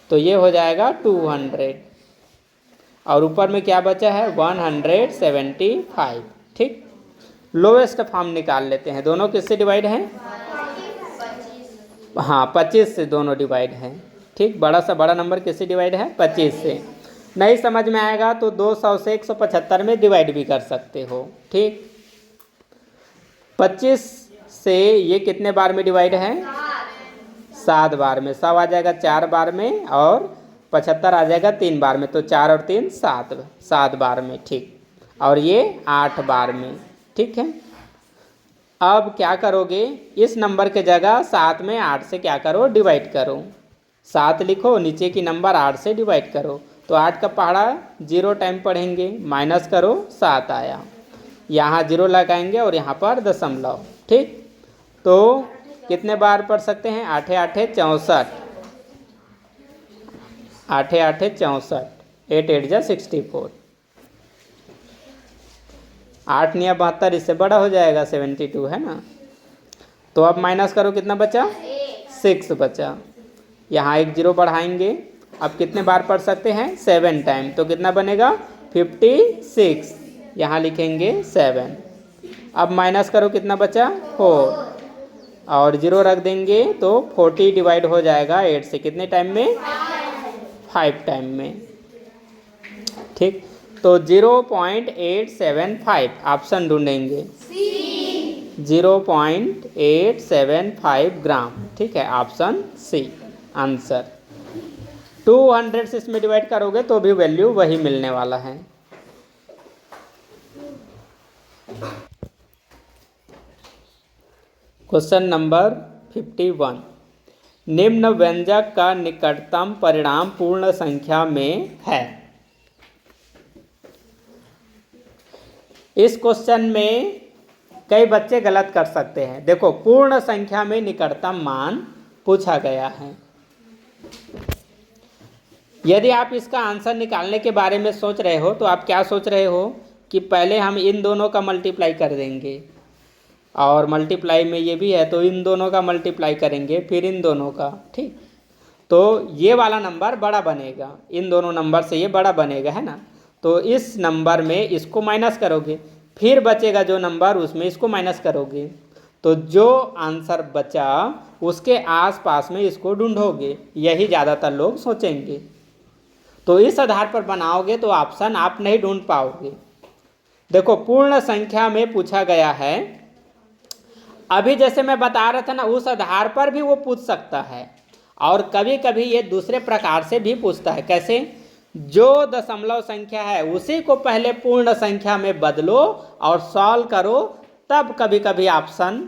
Speaker 1: तो ये हो जाएगा 200, और ऊपर में क्या बचा है 175। ठीक, लोवेस्ट फॉर्म निकाल लेते हैं। दोनों किससे डिवाइड हैं, हाँ 25 से दोनों डिवाइड हैं। ठीक, बड़ा से बड़ा नंबर किससे डिवाइड है, 25 से। नहीं समझ में आएगा तो 200 से 175 में डिवाइड भी कर सकते हो। ठीक, 25 से ये कितने बार में डिवाइड है, 7 बार में। 100 आ जाएगा 4 बार में, और 75 आ जाएगा 3 बार में, तो 4 और 3 7 बार में। ठीक, और ये 8 बार में। ठीक है, अब क्या करोगे, इस नंबर के जगह 7 में 8 से क्या करो, डिवाइड करो। 7 लिखो, नीचे की नंबर 8 से डिवाइड करो, तो 8 का पहाड़ा 0 टाइम पढ़ेंगे, माइनस करो 7 आया, यहाँ 0 लगाएंगे और यहाँ पर दशमलव। ठीक, तो कितने बार पढ़ सकते हैं, 8 8 64, 8 8 64, 8 8 जा 64, 8 9 72, इससे बड़ा हो जाएगा 72, है ना। तो अब माइनस करो, कितना बचा, 6 बचा, यहाँ एक 0 बढ़ाएंगे। अब कितने बार पढ़ सकते हैं, 7 टाइम, तो कितना बनेगा 56, यहाँ लिखेंगे 7। अब माइनस करो, कितना बचा 4, और 0 रख देंगे तो 40 डिवाइड हो जाएगा 8 से, कितने टाइम में, 5 टाइम में। ठीक, तो 0.875 ऑप्शन ढूंढेंगे, 0.875 ग्राम। ठीक है, ऑप्शन सी आंसर। 200 से इसमें डिवाइड करोगे तो भी वैल्यू वही मिलने वाला है। क्वेश्चन नंबर 51, निम्न व्यंजक का निकटतम परिणाम पूर्ण संख्या में है। इस क्वेश्चन में कई बच्चे गलत कर सकते हैं। देखो, पूर्ण संख्या में निकटतम मान पूछा गया है। यदि आप इसका आंसर निकालने के बारे में सोच रहे हो तो आप क्या सोच रहे हो कि पहले हम इन दोनों का मल्टीप्लाई कर देंगे, और मल्टीप्लाई में ये भी है तो इन दोनों का मल्टीप्लाई करेंगे, फिर इन दोनों का। ठीक, तो ये वाला नंबर बड़ा बनेगा, इन दोनों नंबर से ये बड़ा बनेगा, है ना। तो इस नंबर में इसको माइनस करोगे, फिर बचेगा जो नंबर उसमें इसको माइनस करोगे, तो जो आंसर बचा उसके आसपास में इसको ढूंढोगे। यही ज़्यादातर लोग सोचेंगे। तो इस आधार पर बनाओगे तो ऑप्शन आप नहीं ढूंढ पाओगे। देखो पूर्ण संख्या में पूछा गया है, अभी जैसे मैं बता रहा था ना, उस आधार पर भी वो पूछ सकता है, और कभी कभी ये दूसरे प्रकार से भी पूछता है। कैसे? जो दशमलव संख्या है उसी को पहले पूर्ण संख्या में बदलो और सॉल्व करो, तब कभी कभी ऑप्शन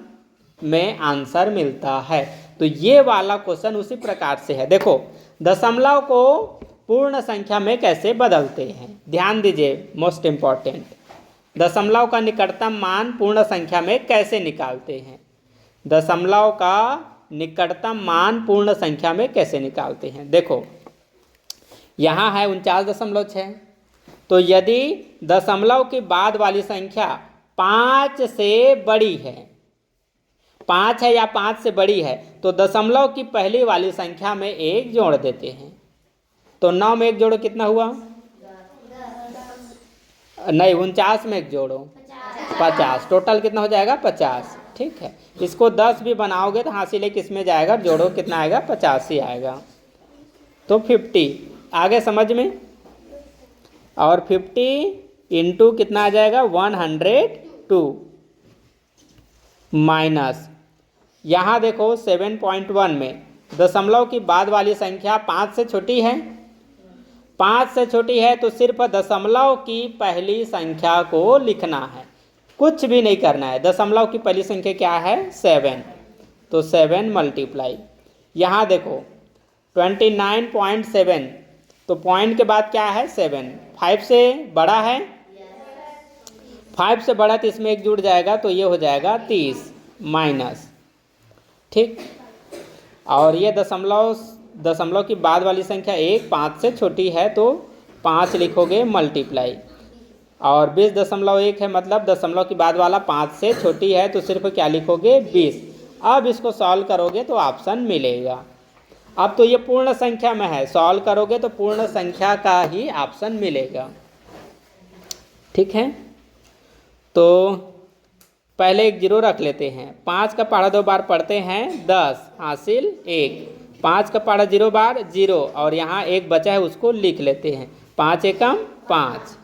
Speaker 1: में आंसर मिलता है। तो ये वाला क्वेश्चन उसी प्रकार से है। देखो दशमलव को पूर्ण संख्या में कैसे बदलते हैं, ध्यान दीजिए, मोस्ट इंपॉर्टेंट। दशमलव का निकटतम मान पूर्ण संख्या में कैसे निकालते हैं? दशमलव का निकटतम मान पूर्ण संख्या में कैसे निकालते हैं? देखो यहाँ है 49.6, तो यदि दशमलव के बाद वाली संख्या 5 से बड़ी है, 5 है या 5 से बड़ी है, तो दशमलव की पहली वाली संख्या में 1 जोड़ देते हैं। तो 9 में 1 जोड़ो कितना हुआ? नहीं, 49 में 1 जोड़ो 50, टोटल कितना हो जाएगा? 50। ठीक है, इसको 10 भी बनाओगे तो हासिल है किस में जाएगा? जोड़ो कितना आएगा? 50 ही आएगा। तो 50 आगे समझ में। और 50 इंटू कितना आ जाएगा? 102 माइनस, यहाँ देखो 7.1 में दशमलव की बाद वाली संख्या 5 से छोटी है, 5 से छोटी है तो सिर्फ दशमलव की पहली संख्या को लिखना है, कुछ भी नहीं करना है। दशमलव की पहली संख्या क्या है? 7, तो 7 मल्टीप्लाई, यहाँ देखो 29.7, तो पॉइंट के बाद क्या है? 7। 5 से बड़ा है, 5 से बड़ा तो इसमें 1 जुड़ जाएगा, तो ये हो जाएगा 30 माइनस। ठीक, और ये दशमलव की बाद वाली संख्या 1 5 से छोटी है तो 5 लिखोगे मल्टीप्लाई, और 20.1 है, मतलब दशमलव की बाद वाला 5 से छोटी है तो सिर्फ क्या लिखोगे? 20। अब इसको सॉल्व करोगे तो ऑप्शन मिलेगा। अब तो ये पूर्ण संख्या में है, सॉल्व करोगे तो पूर्ण संख्या का ही ऑप्शन मिलेगा। ठीक है, तो पहले एक 0 रख लेते हैं। 5 का पहाड़ा 2 बार पढ़ते हैं 10 हासिल 1, 5 का पहाड़ा 0 बार 0, और यहाँ 1 बचा है उसको लिख लेते हैं, 5 एकम 5।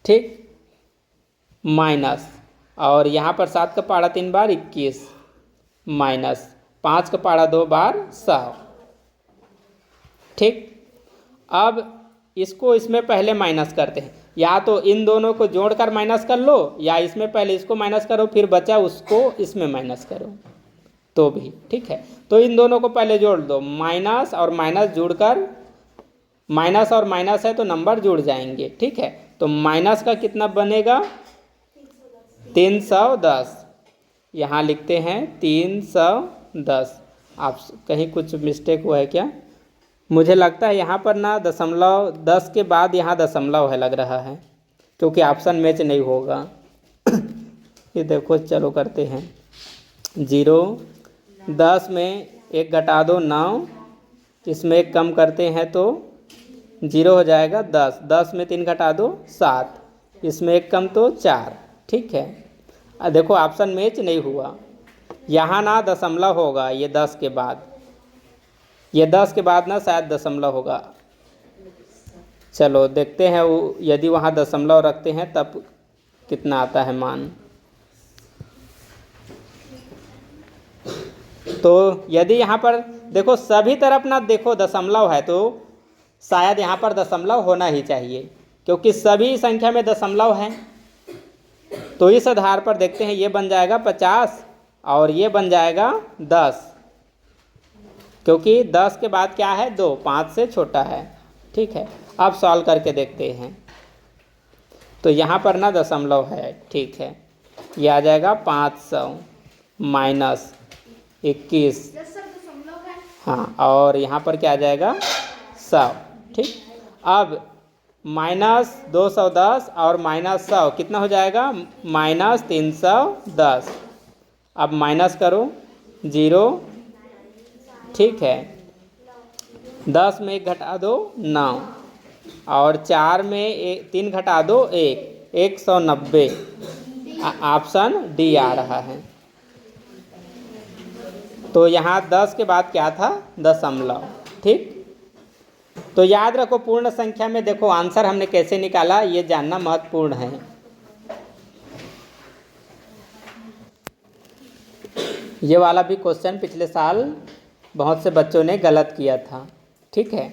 Speaker 1: ठीक, माइनस, और यहाँ पर 7 का पहाड़ा 3 बार 21 माइनस, 5 का पहाड़ा 2 बार 100। ठीक, अब इसको इसमें पहले माइनस करते हैं, या तो इन दोनों को जोड़कर माइनस कर लो, या इसमें पहले इसको माइनस करो फिर बचा उसको इसमें माइनस करो तो भी ठीक है। तो इन दोनों को पहले जोड़ दो, माइनस और माइनस जुड़कर, माइनस और माइनस है तो नंबर जुड़ जाएंगे। ठीक है, तो माइनस का कितना बनेगा? 310, यहाँ लिखते हैं 310। आप कहीं कुछ मिस्टेक हुआ है क्या? मुझे लगता है यहाँ पर ना दशमलव 10 के बाद यहाँ दशमलव है, लग रहा है, क्योंकि ऑप्शन मैच नहीं होगा। ये देखो, चलो करते हैं 0, 10 में 1 घटा दो 9, इसमें 1 कम करते हैं तो 0 हो जाएगा 10, 10 में 3 घटा दो 7, इसमें 1 कम तो 4। ठीक है, देखो ऑप्शन मैच नहीं हुआ, यहाँ ना दशमलव होगा, ये 10 के बाद, ये 10 के बाद ना शायद दशमलव होगा। चलो देखते हैं यदि वहाँ दशमलव रखते हैं तब कितना आता है मान। तो यदि यहाँ पर देखो सभी तरफ ना देखो दशमलव है तो शायद यहाँ पर दशमलव होना ही चाहिए, क्योंकि सभी संख्या में दशमलव है। तो इस आधार पर देखते हैं, ये बन जाएगा 50 और ये बन जाएगा 10, क्योंकि 10 के बाद क्या है? 2, 5 से छोटा है। ठीक है, अब सॉल्व करके देखते हैं, तो यहाँ पर ना दशमलव है। ठीक है, ये आ जाएगा 500 माइनस 21, हाँ, और यहाँ पर क्या आ जाएगा? 100। ठीक, अब माइनस 210 और माइनस 100 कितना हो जाएगा? माइनस 310। अब माइनस करो 0। ठीक है, 10 में 1 घटा दो 9, और 4 में 3 घटा दो 1, 190। ऑप्शन डी आ रहा है। तो यहाँ 10 के बाद क्या था? दशमलव। ठीक, तो याद रखो पूर्ण संख्या में देखो आंसर हमने कैसे निकाला, ये जानना महत्वपूर्ण है। ये वाला भी क्वेश्चन पिछले साल बहुत से बच्चों ने गलत किया था। ठीक है,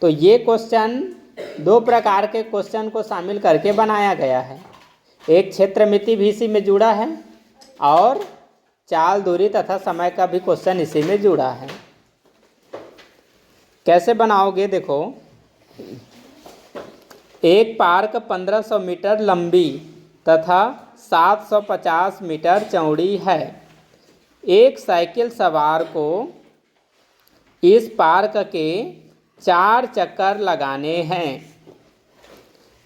Speaker 1: तो ये क्वेश्चन दो प्रकार के क्वेश्चन को शामिल करके बनाया गया है। एक क्षेत्रमिति भी इसी में जुड़ा है और चाल, दूरी तथा समय का भी क्वेश्चन इसी में जुड़ा है। कैसे बनाओगे? देखो, एक पार्क 1500 मीटर लंबी तथा 750 मीटर चौड़ी है। एक साइकिल सवार को इस पार्क के 4 चक्कर लगाने हैं।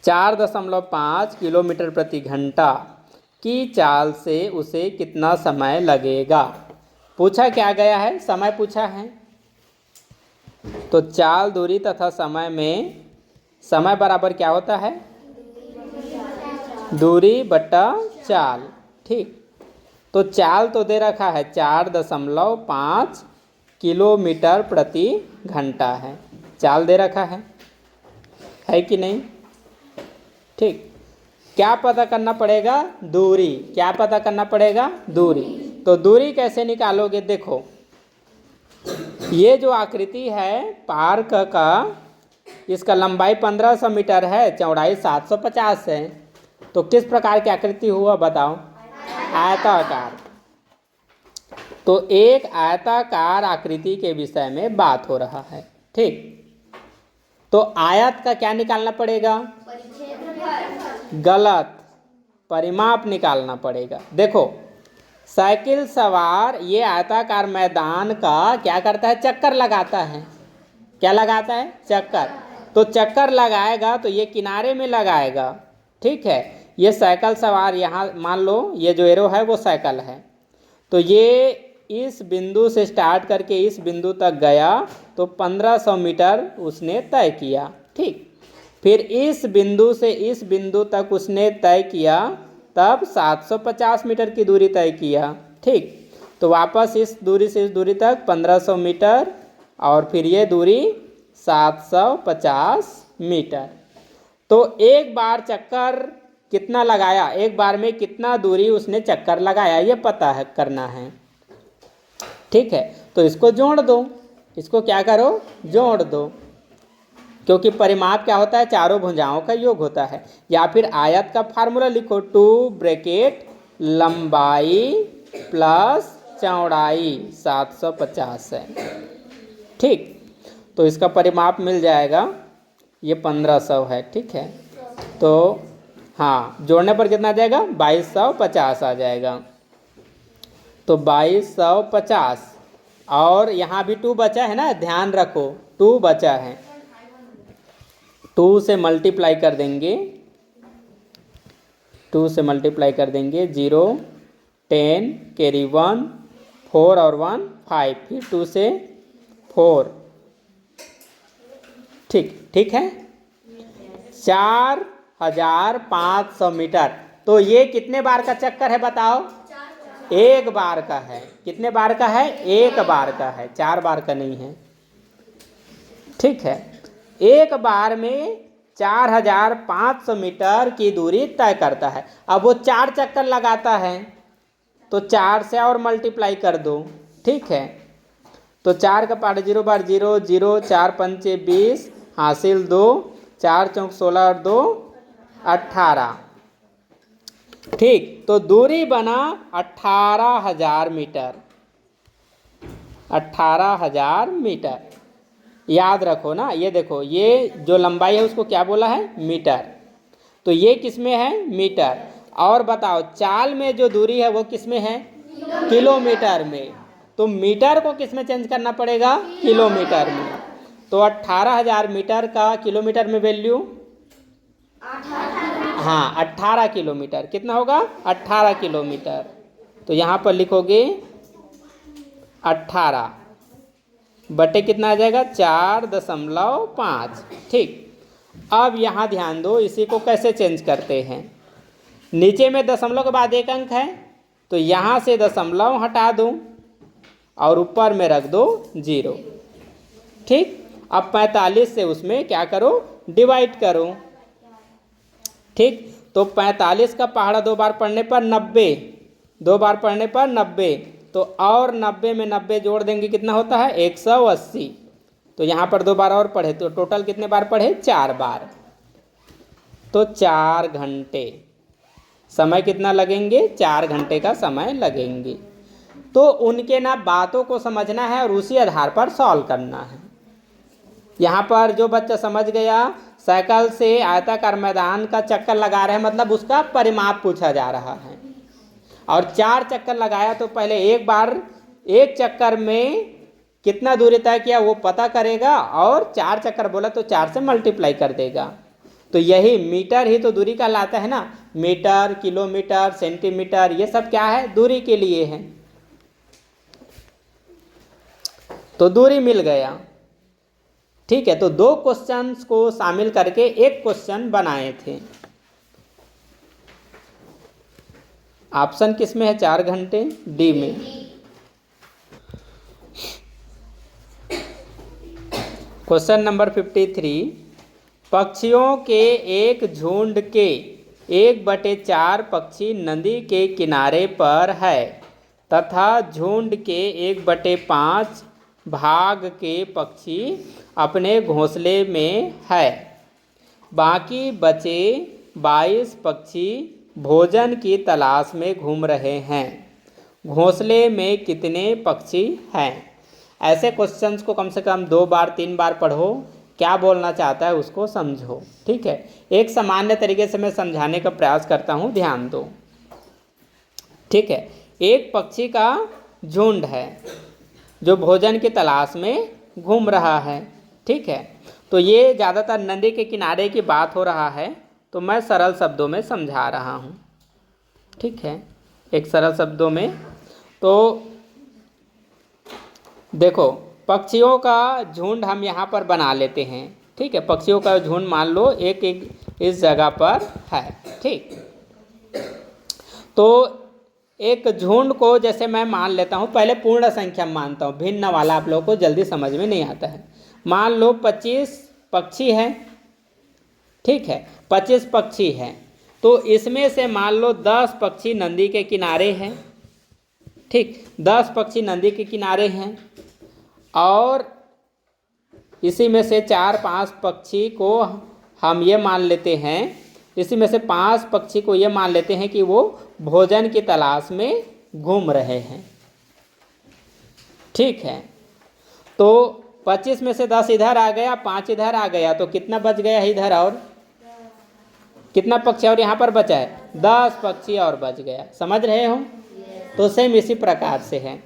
Speaker 1: 4.5 किलोमीटर प्रति घंटा की चाल से उसे कितना समय लगेगा? पूछा क्या गया है? समय पूछा है। तो चाल, दूरी तथा समय में समय बराबर क्या होता है? दूरी बटा चाल। ठीक, तो चाल तो दे रखा है 4.5 किलोमीटर प्रति घंटा है, चाल दे रखा है कि नहीं? ठीक, क्या पता करना पड़ेगा? दूरी। क्या पता करना पड़ेगा? दूरी। तो दूरी कैसे निकालोगे? देखो, ये जो आकृति है पार्क का, इसका लंबाई 1500 मीटर है, चौड़ाई 750 है। तो किस प्रकार की आकृति हुआ बताओ? आयताकार। तो एक आयताकार आकृति के विषय में बात हो रहा है। ठीक, तो आयत का क्या निकालना पड़ेगा? गलत, परिमाप निकालना पड़ेगा। देखो, साइकिल सवार ये आयताकार मैदान का क्या करता है? चक्कर लगाता है। क्या लगाता है? चक्कर। तो चक्कर लगाएगा तो ये किनारे में लगाएगा। ठीक है, ये साइकिल सवार यहाँ मान लो ये जो एरो है वो साइकिल है, तो ये इस बिंदु से स्टार्ट करके इस बिंदु तक गया तो 1500 मीटर उसने तय किया। ठीक, फिर इस बिंदु से इस बिंदु तक उसने तय किया, तब 750 मीटर की दूरी तय किया। ठीक, तो वापस इस दूरी से इस दूरी तक 1500 मीटर और फिर ये दूरी 750 मीटर। तो एक बार चक्कर कितना लगाया? एक बार में कितना दूरी उसने चक्कर लगाया, ये पता है, करना है। ठीक है, तो इसको जोड़ दो। इसको क्या करो? जोड़ दो, क्योंकि परिमाप क्या होता है? चारों भुजाओं का योग होता है। या फिर आयत का फार्मूला लिखो, 2 ब्रैकेट लंबाई प्लस चौड़ाई 750 है। ठीक, तो इसका परिमाप मिल जाएगा, ये 1500 है। ठीक है, तो हाँ, जोड़ने पर कितना आ जाएगा? 2250 आ जाएगा। तो 2250, और यहाँ भी 2 बचा है ना, ध्यान रखो 2 बचा है। 2 से मल्टीप्लाई कर देंगे, 2 से मल्टीप्लाई कर देंगे, 0 10 कैरी 1 4 और 1 5, फिर 2 से 4। ठीक है, 4500 मीटर। तो ये कितने बार का चक्कर है बताओ? एक बार का है। कितने बार का है? एक बार का है, 4 बार का नहीं है। ठीक है, एक बार में 4500 मीटर की दूरी तय करता है। अब वो 4 चक्कर लगाता है तो 4 से और मल्टीप्लाई कर दो। ठीक है, तो 4 का पार्ट 0 बार 0 0, 4 पंचे 20, हासिल 2, 4 चौक 16 और 2 18। ठीक, तो दूरी बना 18000 मीटर। 18000 मीटर याद रखो ना। ये देखो, ये जो लंबाई है उसको क्या बोला है? मीटर। तो ये किस में है? मीटर। और बताओ, चाल में जो दूरी है वो किस में है? किलोमीटर में। तो मीटर को किस में चेंज करना पड़ेगा? किलोमीटर में। तो 18000 मीटर का किलोमीटर में वैल्यू, हाँ 18 किलोमीटर। कितना होगा? 18 किलोमीटर। तो यहाँ पर लिखोगे 18 बटे कितना आ जाएगा? 4.5। ठीक, अब यहाँ ध्यान दो, इसी को कैसे चेंज करते हैं। नीचे में दशमलव के बाद एक अंक है तो यहाँ से दशमलव हटा दो और ऊपर में रख दो 0। ठीक, अब 45 से उसमें क्या करो, डिवाइड करो। ठीक, तो 45 का पहाड़ा 2 बार पढ़ने पर 90, 2 बार पढ़ने पर 90, तो और 90 में 90 जोड़ देंगे कितना होता है 180। तो यहाँ पर 2 बार और पढ़े तो टोटल कितने बार पढ़े, 4 बार। तो 4 घंटे समय कितना लगेंगे, 4 घंटे का समय लगेंगे। तो उनके ना बातों को समझना है और उसी आधार पर सॉल्व करना है। यहाँ पर जो बच्चा समझ गया, साइकिल से आयताकार मैदान का चक्कर लगा रहे हैं, मतलब उसका परिमाप पूछा जा रहा है। और 4 चक्कर लगाया तो पहले एक बार एक चक्कर में कितना दूरी तय किया वो पता करेगा, और 4 चक्कर बोला तो 4 से मल्टीप्लाई कर देगा। तो यही मीटर ही तो दूरी कहलाता है ना। मीटर, किलोमीटर, सेंटीमीटर, ये सब क्या है, दूरी के लिए है। तो दूरी मिल गया। ठीक है, तो 2 क्वेश्चंस को शामिल करके एक क्वेश्चन बनाए थे। ऑप्शन किस में है, 4 घंटे, डी में। क्वेश्चन नंबर 53, पक्षियों के एक झुंड के 1/4 पक्षी नदी के किनारे पर है तथा झुंड के 1/5 भाग के पक्षी अपने घोंसले में है। बाकी बचे 22 पक्षी भोजन की तलाश में घूम रहे हैं। घोंसले में कितने पक्षी हैं? ऐसे क्वेश्चंस को कम से कम 2 बार 3 बार पढ़ो, क्या बोलना चाहता है उसको समझो। ठीक है, एक सामान्य तरीके से मैं समझाने का प्रयास करता हूँ, ध्यान दो। ठीक है, एक पक्षी का झुंड है जो भोजन की तलाश में घूम रहा है। ठीक है, तो ये ज़्यादातर नदी के किनारे की बात हो रहा है, तो मैं सरल शब्दों में समझा रहा हूँ। ठीक है, एक सरल शब्दों में। तो देखो, पक्षियों का झुंड हम यहाँ पर बना लेते हैं। ठीक है, पक्षियों का झुंड मान लो एक इस जगह पर है। ठीक, तो एक झुंड को जैसे मैं मान लेता हूँ, पहले पूर्ण संख्या मानता हूँ, भिन्न वाला आप लोगों को जल्दी समझ में नहीं आता है। मान लो 25 पक्षी हैं। ठीक है, 25 पक्षी हैं, तो इसमें से मान लो 10 पक्षी नदी के किनारे हैं। ठीक, 10 पक्षी नदी के किनारे हैं, और इसी में से 4-5 पक्षी को हम ये मान लेते हैं, इसी में से 5 पक्षी को ये मान लेते हैं कि वो भोजन की तलाश में घूम रहे हैं। ठीक है, तो 25 में से 10 इधर आ गया, 5 इधर आ गया, तो कितना बच गया इधर, और कितना पक्षी और यहाँ पर बचा है, 10 पक्षी और बच गया। समझ रहे हो? तो सेम इसी प्रकार से है।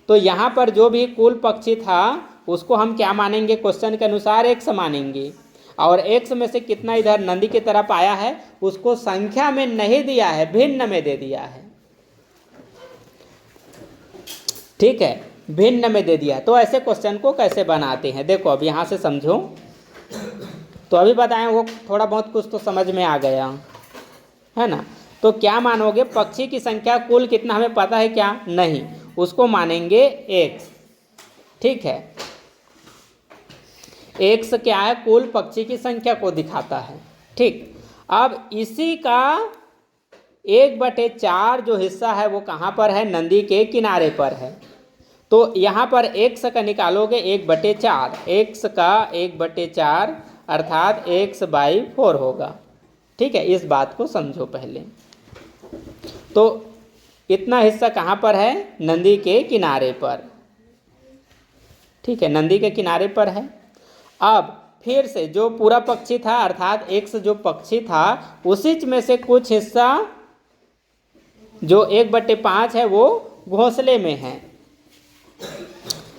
Speaker 1: तो यहाँ पर जो भी कुल पक्षी था उसको हम क्या मानेंगे, क्वेश्चन के अनुसार x मानेंगे, और x में से कितना इधर नदी की तरफ आया है उसको संख्या में नहीं दिया है, भिन्न में दे दिया है। ठीक है, भिन्न में दे दिया। तो ऐसे क्वेश्चन को कैसे बनाते हैं, देखो अब यहाँ से समझो। तो अभी बताएं, वो थोड़ा बहुत कुछ तो समझ में आ गया है ना। तो क्या मानोगे, पक्षी की संख्या कुल कितना हमें पता है क्या, नहीं, उसको मानेंगे x। ठीक है, x क्या है, कुल पक्षी की संख्या को दिखाता है। ठीक, अब इसी का 1/4 जो हिस्सा है वो कहाँ पर है, नदी के किनारे पर है। तो यहाँ पर x का निकालोगे 1/4, x का 1/4 अर्थात x/4 होगा। ठीक है, इस बात को समझो पहले। तो इतना हिस्सा कहाँ पर है, नदी के किनारे पर। ठीक है, नदी के किनारे पर है। अब फिर से जो पूरा पक्षी था अर्थात x जो पक्षी था उसी में से कुछ हिस्सा जो 1/5 है वो घोंसले में है।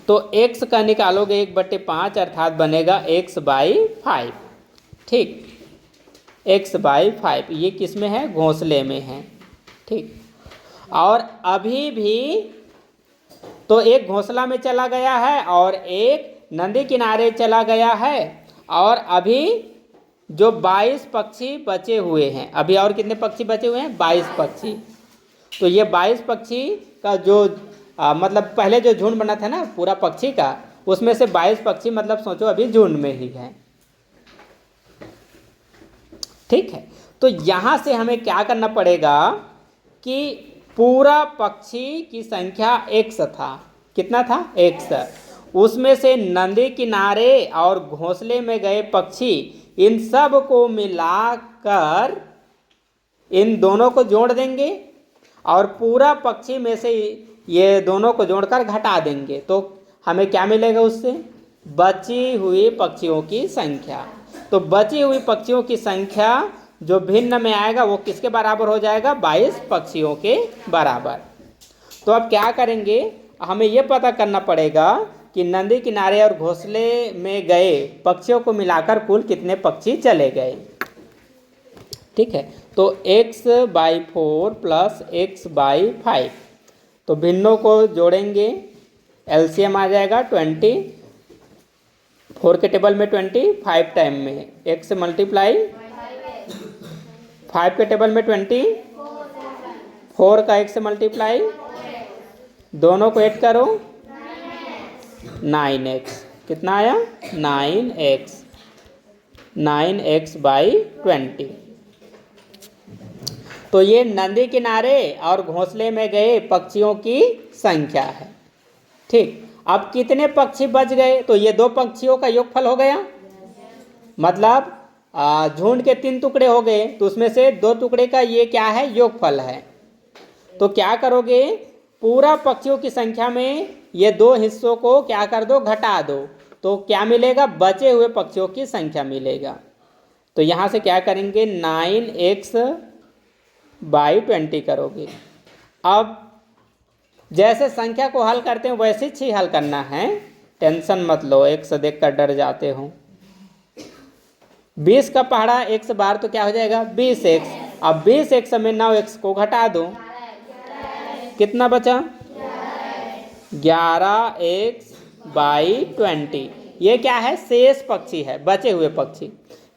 Speaker 1: तो x का निकालोगे 1/5 अर्थात बनेगा x/5। ठीक, x/5 ये किस में है, घोंसले में है। ठीक, और अभी भी तो एक घोंसला में चला गया है और एक नदी किनारे चला गया है, और अभी जो 22 पक्षी बचे हुए हैं, अभी और कितने पक्षी बचे हुए हैं? 22 पक्षी। तो ये 22 पक्षी का जो मतलब पहले जो झुंड बना था ना पूरा पक्षी का, उसमें से 22 पक्षी मतलब सोचो अभी झुंड में ही है। ठीक है, तो यहाँ से हमें क्या करना पड़ेगा कि पूरा पक्षी की संख्या x था। कितना था? x। उसमें से नदी किनारे और घोंसले में गए पक्षी, इन सब को मिलाकर इन दोनों को जोड़ देंगे और पूरा पक्षी में से ये दोनों को जोड़कर घटा देंगे, तो हमें क्या मिलेगा उससे? बची हुई पक्षियों की संख्या। तो बची हुई पक्षियों की संख्या जो भिन्न में आएगा वो किसके बराबर हो जाएगा? 22 पक्षियों के बराबर। तो अब क्या करेंगे, हमें ये पता करना पड़ेगा कि नदी किनारे और घोंसले में गए पक्षियों को मिलाकर कुल कितने पक्षी चले गए। ठीक है, तो x/4 प्लस x/5, तो भिन्नों को जोड़ेंगे, एलसीएम आ जाएगा 20, 4 के टेबल में 20, 5 टाइम में x मल्टीप्लाई 5 के टेबल में 20, 4 का x मल्टीप्लाई, दोनों को ऐड करो 9x। कितना आया? 9x, 9x/20। तो ये नदी किनारे और घोंसले में गए पक्षियों की संख्या है। ठीक, अब कितने पक्षी बच गए? तो ये 2 पक्षियों का योगफल हो गया, मतलब झुंड के 3 टुकड़े हो गए, तो उसमें से 2 टुकड़े का ये क्या है? योगफल है। तो क्या करोगे, पूरा पक्षियों की संख्या में ये 2 हिस्सों को क्या कर दो? घटा दो, तो क्या मिलेगा? बचे हुए पक्षियों की संख्या मिलेगा। तो यहाँ से क्या करेंगे? 9x/20 करोगे। अब जैसे संख्या को हल करते हैं वैसे ही हल करना है, टेंशन मत लो, x देख कर डर जाते हो। 20 का पहाड़ा x बार तो क्या हो जाएगा? 20x। अब 20x में 9x को घटा दो, कितना बचा? 11x/20। ये क्या है? शेष पक्षी है, बचे हुए पक्षी,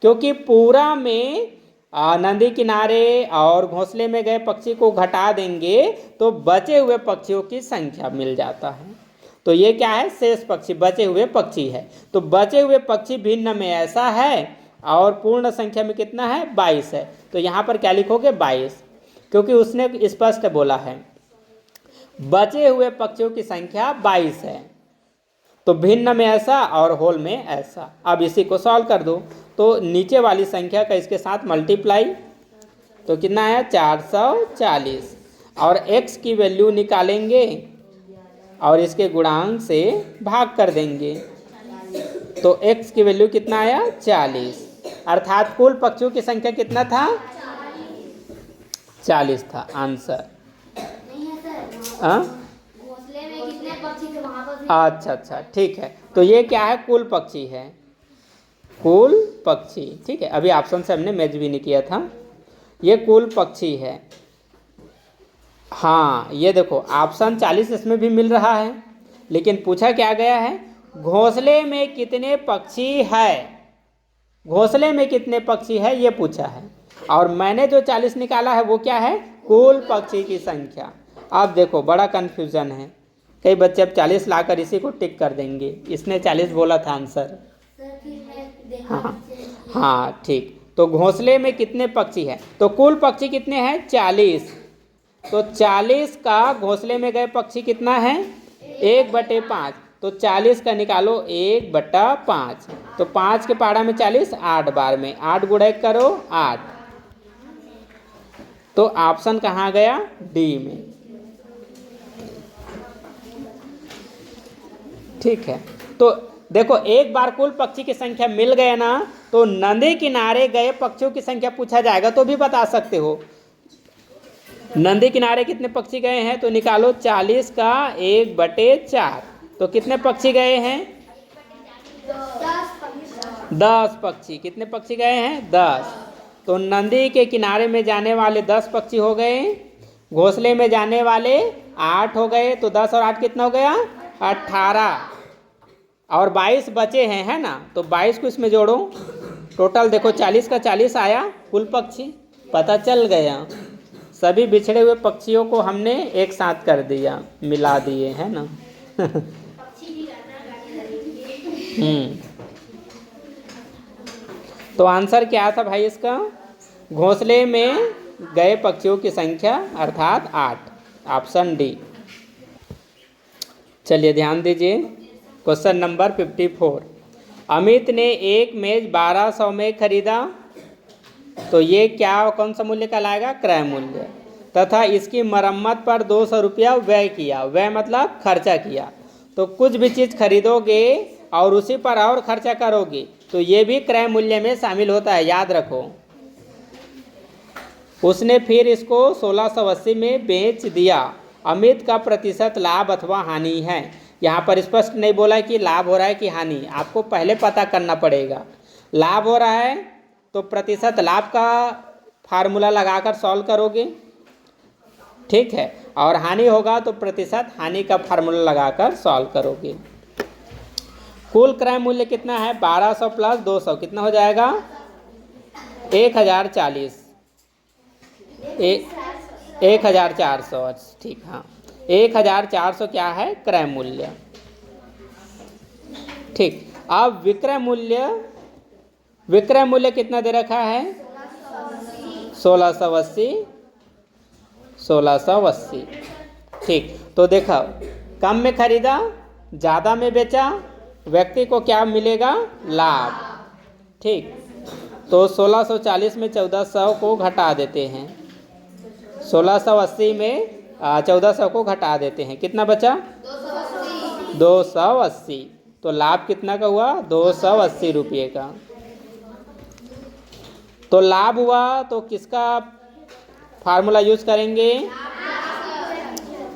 Speaker 1: क्योंकि पूरा में नदी किनारे और घोंसले में गए पक्षी को घटा देंगे तो बचे हुए पक्षियों की संख्या मिल जाता है। तो ये क्या है? शेष पक्षी, बचे हुए पक्षी है। तो बचे हुए पक्षी भिन्न में ऐसा है और पूर्ण संख्या में कितना है? 22 है। तो यहाँ पर क्या लिखोगे? 22, क्योंकि उसने स्पष्ट बोला है बचे हुए पक्षियों की संख्या 22 है। तो भिन्न में ऐसा और होल में ऐसा। अब इसी को सॉल्व कर दो, तो नीचे वाली संख्या का इसके साथ मल्टीप्लाई, तो कितना आया? 440। और x की वैल्यू निकालेंगे और इसके गुणांक से भाग कर देंगे, तो x की वैल्यू कितना आया? 40। अर्थात कुल पक्षियों की संख्या कितना था? 40 था आंसर।
Speaker 2: घोंसले में कितने पक्षी थे वहां पर?
Speaker 1: अच्छा, ठीक है। तो ये क्या है? कुल पक्षी है, कुल पक्षी। ठीक है, अभी ऑप्शन से हमने मैच भी नहीं किया था, ये कुल पक्षी है। हाँ, ये देखो ऑप्शन 40 इसमें भी मिल रहा है, लेकिन पूछा क्या गया है? घोंसले में कितने पक्षी है, घोंसले में कितने पक्षी है ये पूछा है। और मैंने जो 40 निकाला है वो क्या है? कुल पक्षी की संख्या। अब देखो बड़ा कन्फ्यूजन है, कई बच्चे अब 40 लाकर इसी को टिक कर देंगे, इसने 40 बोला था आंसर। हाँ ठीक, तो घोंसले में कितने पक्षी हैं? तो कुल पक्षी कितने हैं? 40। तो 40 का घोंसले में गए पक्षी कितना है? 1/5। तो 40 का निकालो 1/5, तो 5 के पहाड़ा में 40, 8 बार में 8 गुणा 1 करो 8। तो ऑप्शन कहाँ गया? डी में। ठीक है, तो देखो एक बार कुल पक्षी की संख्या मिल गए ना, तो नदी किनारे गए पक्षियों की संख्या पूछा जाएगा तो भी बता सकते हो। नदी किनारे कितने पक्षी गए हैं? तो निकालो 40 का 1/4, तो कितने पक्षी गए हैं? 10 पक्षी। कितने पक्षी गए हैं? 10। तो नदी के किनारे में जाने वाले 10 पक्षी हो गए, घोंसले में जाने वाले 8 हो गए, तो 10 और 8 कितना हो गया? 18। और 22 बचे हैं, है ना? तो 22 को इसमें जोड़ो, टोटल देखो 40 का 40 आया कुल पक्षी, पता चल गया। सभी बिछड़े हुए पक्षियों को हमने एक साथ कर दिया, मिला दिए, है ना। तो आंसर क्या था भाई इसका? घोंसले में गए पक्षियों की संख्या अर्थात 8, ऑप्शन डी। चलिए ध्यान दीजिए, क्वेश्चन नंबर 54। अमित ने एक मेज 1200 में खरीदा, तो ये क्या कौन सा मूल्य कहलाएगा? क्रय मूल्य। तथा इसकी मरम्मत पर 200 रुपया व्यय किया, व्यय मतलब खर्चा किया। तो कुछ भी चीज़ खरीदोगे और उसी पर और खर्चा करोगे तो ये भी क्रय मूल्य में शामिल होता है, याद रखो। उसने फिर इसको 1680 में बेच दिया। अमित का प्रतिशत लाभ अथवा हानि है। यहाँ पर स्पष्ट नहीं बोला कि लाभ हो रहा है कि हानि, आपको पहले पता करना पड़ेगा। लाभ हो रहा है तो प्रतिशत लाभ का फार्मूला लगाकर सॉल्व करोगे, ठीक है, और हानि होगा तो प्रतिशत हानि का फार्मूला लगाकर सॉल्व करोगे। कुल क्रय मूल्य कितना है? 1200 प्लस 200 कितना हो जाएगा? 1040। 1400, ठीक, हाँ 1400 क्या है? क्रय मूल्य। ठीक, अब विक्रय मूल्य कितना दे रखा है? 1680। ठीक, तो देखो कम में खरीदा, ज़्यादा में बेचा, व्यक्ति को क्या मिलेगा? लाभ। ठीक, तो 1640 में 1400 को घटा देते हैं, 1680 में 1400 को घटा देते हैं, कितना बचा? 280। तो लाभ कितना का हुआ? 280 रुपये का। तो लाभ हुआ तो किसका फार्मूला यूज करेंगे?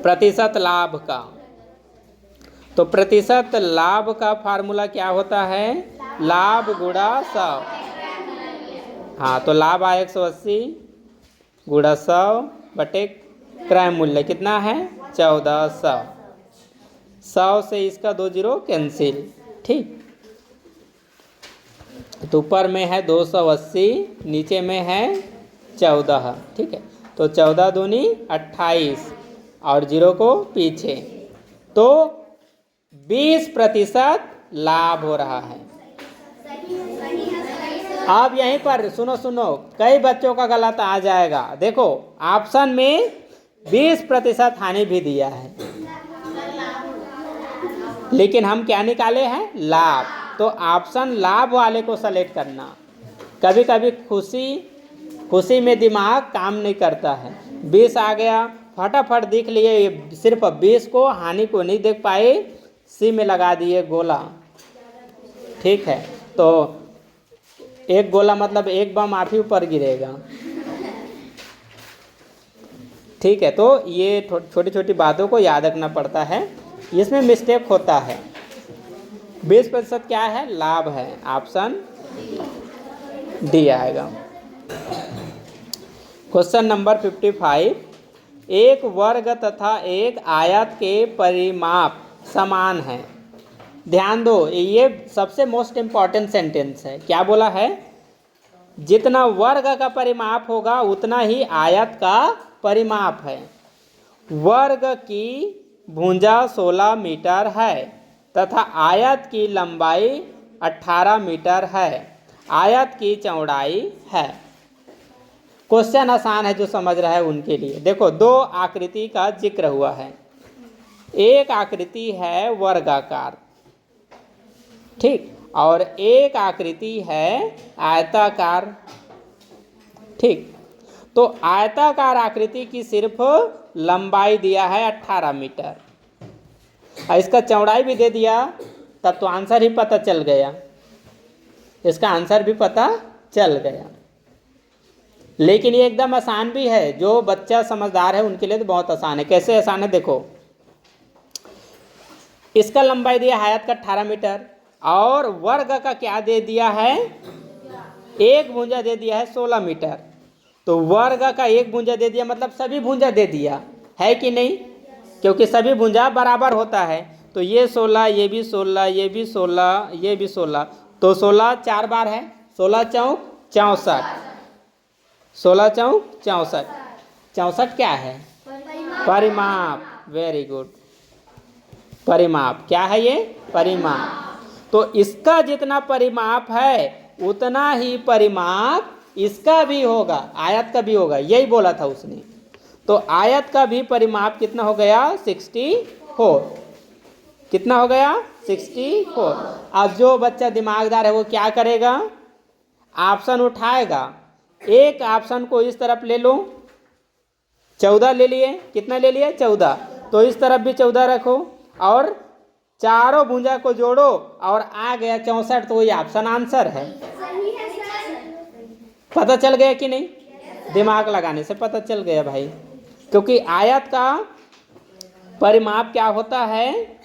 Speaker 1: प्रतिशत लाभ का। तो प्रतिशत लाभ का फार्मूला क्या होता है? लाभ गुणा 100। हाँ, तो लाभ आया 180 गुणा 100 बटे क्रय मूल्य कितना है? 1400। 100 से इसका 2 जीरो कैंसिल, ठीक। तो ऊपर में है 280, नीचे में है 14, ठीक है। तो 14 दूनी 28 और जीरो को पीछे, तो 20% लाभ हो रहा है। अब यहीं पर सुनो, कई बच्चों का गलत आ जाएगा। देखो ऑप्शन में 20% हानि भी दिया है, लेकिन हम क्या निकाले हैं? लाभ। तो ऑप्शन लाभ वाले को सेलेक्ट करना। कभी कभी खुशी में दिमाग काम नहीं करता है। 20 आ गया, फटाफट देख लिए, सिर्फ 20 को, हानि को नहीं देख पाए, सी में लगा दिए गोला, ठीक है। तो एक गोला मतलब एक बम आप ही ऊपर गिरेगा, ठीक है। तो ये छोटी छोटी बातों को याद रखना पड़ता है, इसमें मिस्टेक होता है। 20% क्या है? लाभ है, ऑप्शन डी आएगा। Question number 55। एक वर्ग तथा एक आयत के परिमाप समान है। ध्यान दो, ये सबसे मोस्ट इम्पॉर्टेंट सेंटेंस है। क्या बोला है? जितना वर्ग का परिमाप होगा उतना ही आयत का परिमाप है। वर्ग की भुजा 16 मीटर है तथा आयत की लंबाई 18 मीटर है, आयत की चौड़ाई है। क्वेश्चन आसान है, जो समझ रहा है उनके लिए। देखो, दो आकृति का जिक्र हुआ है। एक आकृति है वर्गाकार, ठीक, और एक आकृति है आयताकार, ठीक। तो आयताकार आकृति की सिर्फ लंबाई दिया है 18 मीटर, और इसका चौड़ाई भी दे दिया, तब तो आंसर ही पता चल गया। इसका आंसर भी पता चल गया। लेकिन ये एकदम आसान भी है, जो बच्चा समझदार है उनके लिए तो बहुत आसान है। कैसे आसान है? देखो, इसका लंबाई दिया है आयत का 18 मीटर, और वर्ग का क्या दे दिया है? एक भुजा दे दिया है 16 मीटर। तो वर्ग का एक भुजा दे दिया मतलब सभी भुजा दे दिया है कि नहीं? क्योंकि सभी भुजा बराबर होता है। तो ये 16, ये भी 16, ये भी 16, ये भी 16, तो 16 4 बार है, 16 चौक 64, 16 चौक 64, 64 क्या है? परिमाप। वेरी गुड, परिमाप। क्या है ये? परिमाप। तो इसका जितना परिमाप है उतना ही परिमाप इसका भी होगा, आयत का भी होगा, यही बोला था उसने। तो आयत का भी परिमाप कितना हो गया? 64। कितना हो गया? 64। अब जो बच्चा दिमागदार है वो क्या करेगा? ऑप्शन उठाएगा, एक ऑप्शन को इस तरफ ले लो, 14 ले लिए, कितना ले लिए? 14। तो इस तरफ भी 14 रखो और चारों भुजा को जोड़ो और आ गया 64, तो ये ऑप्शन आंसर है। पता चल गया कि नहीं? दिमाग लगाने से पता चल गया भाई, क्योंकि आयत का परिमाप क्या होता है?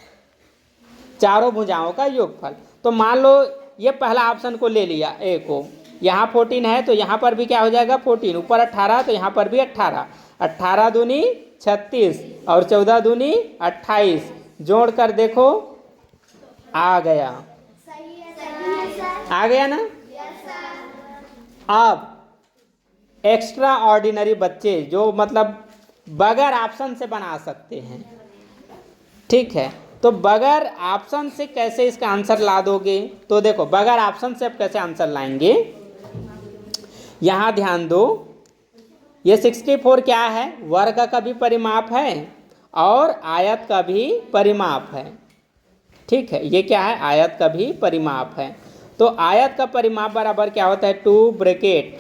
Speaker 1: चारों भुजाओं का योगफल। तो मान लो ये पहला ऑप्शन को ले लिया, ए को, यहाँ 14 है तो यहाँ पर भी क्या हो जाएगा? 14, ऊपर 18 तो यहाँ पर भी 18, 18 दूनी 36 और 14 दूनी 28, जोड़ कर देखो, आ गया। आ गया ना? अब एक्स्ट्रा ऑर्डिनरी बच्चे जो मतलब बगैर ऑप्शन से बना सकते हैं, ठीक है, तो बगैर ऑप्शन से कैसे इसका आंसर ला दोगे? तो देखो बगैर ऑप्शन से अब कैसे आंसर लाएंगे, यहाँ ध्यान दो, ये 64 क्या है? वर्ग का भी परिमाप है और आयत का भी परिमाप है, ठीक है, ये क्या है? आयत का भी परिमाप है। तो आयत का परिमाप बराबर क्या होता है? 2 ब्रैकेट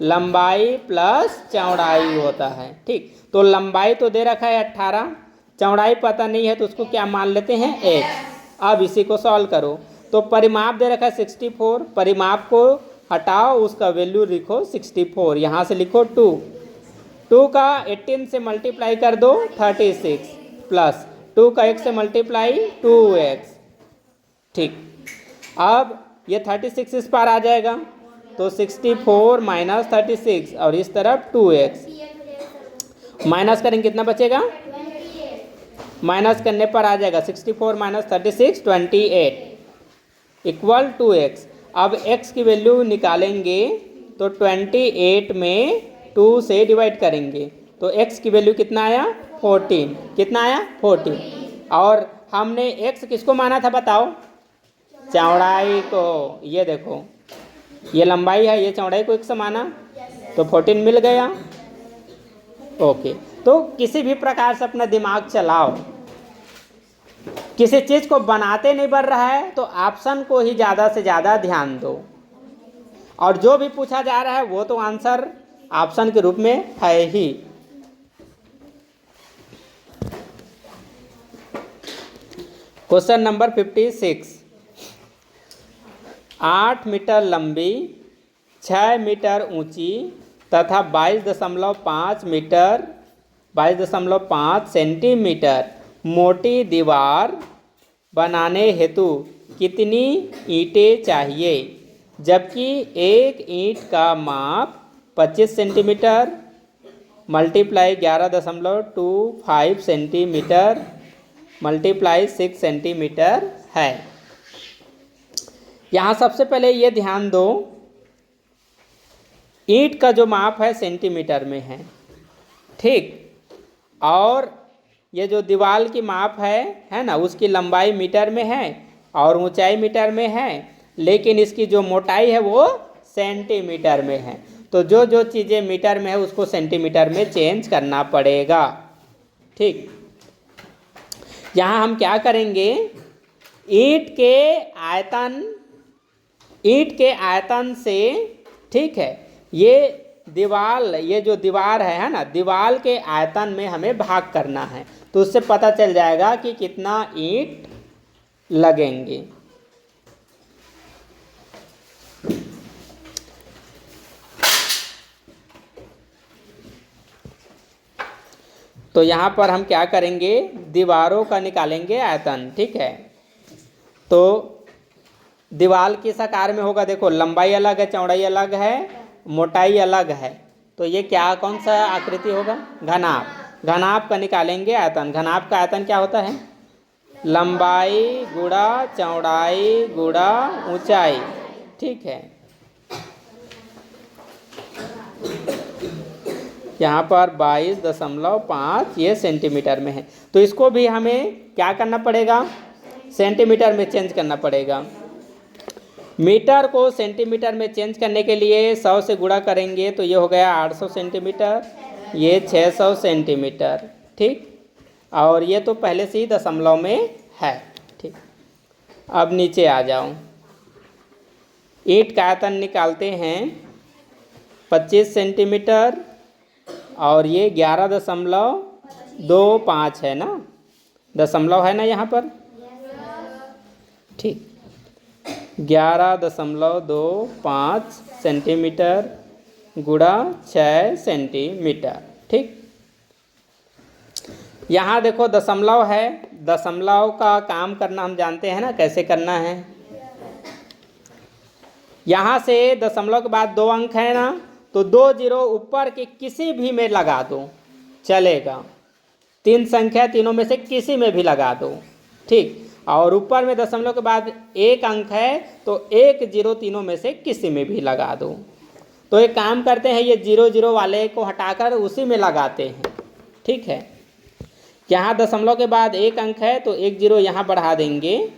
Speaker 1: लंबाई प्लस चौड़ाई होता है, ठीक। तो लंबाई तो दे रखा है 18, चौड़ाई पता नहीं है तो उसको क्या मान लेते हैं? x। अब इसी को सॉल्व करो, तो परिमाप दे रखा है 64, परिमाप को हटाओ, उसका वैल्यू लिखो 64, यहाँ से लिखो 2, 2 का 18 से मल्टीप्लाई कर दो 36 प्लस 2 का 1 से मल्टीप्लाई 2x, ठीक। अब ये 36 इस पार आ जाएगा तो 64 माइनस 36 और इस तरफ 2x माइनस करेंगे, कितना बचेगा? माइनस करने पर आ जाएगा 64 माइनस 36 28 इक्वल 2x। अब x की वैल्यू निकालेंगे तो 28 में 2 से डिवाइड करेंगे तो x की वैल्यू कितना आया? 14। कितना आया? 14। और हमने x किसको माना था बताओ? चौड़ाई को। ये देखो ये लंबाई है, ये चौड़ाई को x माना तो 14 मिल गया। ओके, तो किसी भी प्रकार से अपना दिमाग चलाओ, किसी चीज़ को बनाते नहीं बढ़ रहा है तो ऑप्शन को ही ज़्यादा से ज़्यादा ध्यान दो, और जो भी पूछा जा रहा है वो तो आंसर ऑप्शन के रूप में है ही। क्वेश्चन नंबर 56, 8 मीटर लंबी, 6 मीटर ऊंची तथा 22.5 सेंटीमीटर मोटी दीवार बनाने हेतु कितनी ईंटें चाहिए, जबकि एक ईंट का माप 25 centimetre multiply 11.25 centimetre multiply 6 centimetre है। यहाँ सबसे पहले ये ध्यान दो, ईंट का जो माप है सेंटीमीटर में है, ठीक, और ये जो दीवार की माप है ना, उसकी लंबाई मीटर में है और ऊंचाई मीटर में है, लेकिन इसकी जो मोटाई है वो सेंटीमीटर में है। तो जो जो चीज़ें मीटर में है उसको सेंटीमीटर में चेंज करना पड़ेगा, ठीक। यहाँ हम क्या करेंगे, ईंट के आयतन से, ठीक है, ये जो दीवार है ना, दीवार के आयतन में हमें भाग करना है, तो उससे पता चल जाएगा कि कितना ईंट लगेंगे। तो यहाँ पर हम क्या करेंगे, दीवारों का निकालेंगे आयतन, ठीक है। तो दीवार किस आकार में होगा? देखो लंबाई अलग है, चौड़ाई अलग है, मोटाई अलग है, तो ये क्या, कौन सा आकृति होगा? घनाभ। घनाभ का निकालेंगे आयतन। घनाभ का आयतन क्या होता है? लंबाई गुणा चौड़ाई गुणा ऊंचाई, ठीक है। यहाँ पर 22.5 ये सेंटीमीटर में है। तो इसको भी हमें क्या करना पड़ेगा, सेंटीमीटर में चेंज करना पड़ेगा। मीटर को सेंटीमीटर में चेंज करने के लिए 100 से गुणा करेंगे तो ये हो गया 800 सेंटीमीटर, ये 600 सेंटीमीटर। ठीक, और ये तो पहले से ही दशमलव में है। ठीक, अब नीचे आ जाओ। ईंट का आयतन निकालते हैं 25 सेंटीमीटर और ये 11.25 है ना, दशमलव है ना यहाँ पर। ठीक, 11.25 सेंटीमीटर गुणा 6 सेंटीमीटर। ठीक, यहाँ देखो दशमलव है, दशमलव का काम करना हम जानते हैं ना कैसे करना है। यहाँ से दशमलव के बाद 2 अंक है ना, तो 2 जीरो ऊपर के किसी भी में लगा दो चलेगा। 3 संख्या तीनों में से किसी में भी लगा दो। ठीक, और ऊपर में दशमलव के बाद 1 अंक है तो 1 जीरो तीनों में से किसी में भी लगा दो। तो एक काम करते हैं, ये 0 0 वाले को हटाकर उसी में लगाते हैं। ठीक है, यहाँ दशमलव के बाद 1 अंक है तो 1 जीरो यहाँ बढ़ा देंगे,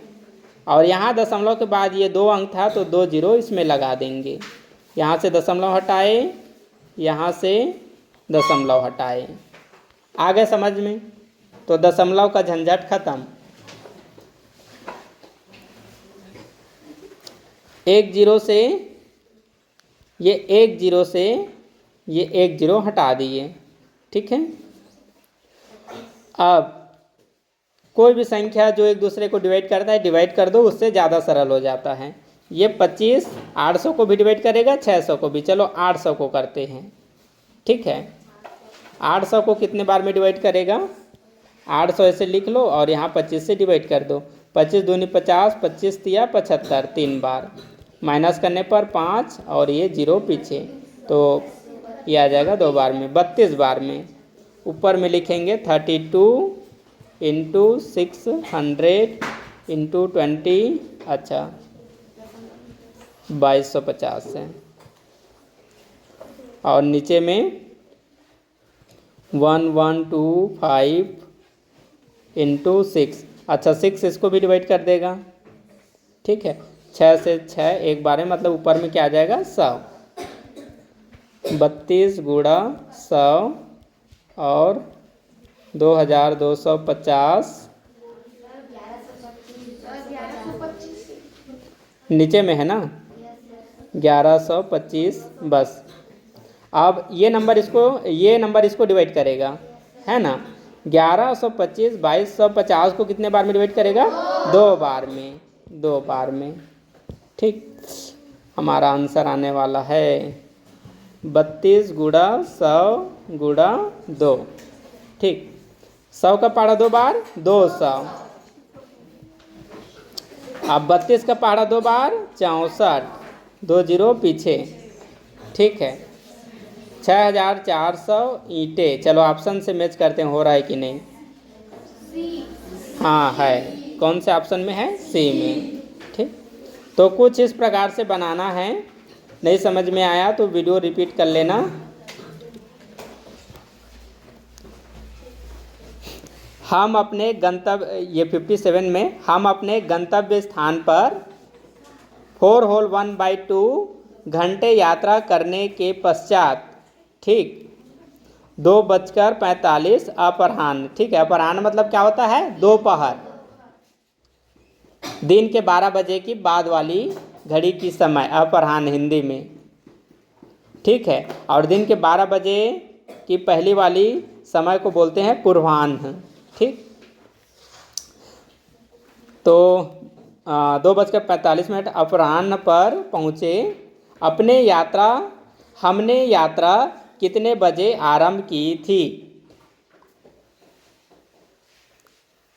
Speaker 1: और यहाँ दशमलव के बाद ये 2 अंक था तो 2 जीरो इसमें लगा देंगे। यहाँ से दशमलव हटाए, यहाँ से दशमलव हटाए। आ गए समझ में? तो दशमलव का झंझट खत्म। 1 जीरो से ये 1 जीरो से ये 1 जीरो हटा दिए। ठीक है, अब कोई भी संख्या जो एक दूसरे को डिवाइड करता है डिवाइड कर दो, उससे ज़्यादा सरल हो जाता है। ये 25 800 को भी डिवाइड करेगा, 600 को भी। चलो 800 को करते हैं। ठीक है, 800 को कितने बार में डिवाइड करेगा, 800 ऐसे लिख लो और यहाँ 25 से डिवाइड कर दो। 25 दूनी 50, 25 तिया 75, 3 बार। माइनस करने पर 5 और ये 0 पीछे, तो ये आ जाएगा 2 बार में, 32 बार में। ऊपर में लिखेंगे 32 इंटू 600 इंटू 20, अच्छा 2250 है। और नीचे में 1125 इंटू 6, अच्छा 6 इसको भी डिवाइड कर देगा। ठीक है, 6 से 6 एक बार में, मतलब ऊपर में क्या आ जाएगा 100। 32 गुणा 100 और 2250 नीचे में है ना, 1125 बस। अब ये नंबर इसको डिवाइड करेगा, है ना। 1125 2250 को कितने बार में डिवाइड करेगा, 2 बार में, 2 बार में। ठीक, हमारा आंसर आने वाला है 32 गुणा 100 गुणा 2। ठीक, 100 का पहाड़ा 2 बार 200। अब 32 का पहाड़ा 2 बार 64, 2 जीरो पीछे। ठीक है, 6400 ईंटें। चलो ऑप्शन से मैच करते हैं हो रहा है कि नहीं। हाँ है, कौन से ऑप्शन में है, सी में। ठीक, तो कुछ इस प्रकार से बनाना है। नहीं समझ में आया तो वीडियो रिपीट कर लेना। हम अपने गंतव्य, ये 57 में, हम अपने गंतव्य स्थान पर 4 होल 1/2 घंटे यात्रा करने के पश्चात, ठीक 2:45 अपराह्न। ठीक है, अपराह्न मतलब क्या होता है, दोपहर, दिन के 12 बजे की बाद वाली घड़ी की समय, अपराह्न हिंदी में। ठीक है, और दिन के 12 बजे की पहली वाली समय को बोलते हैं पूर्वाह्न। ठीक, तो 2:45 अपराह्न पर पहुँचे। हमने यात्रा कितने बजे आरंभ की थी।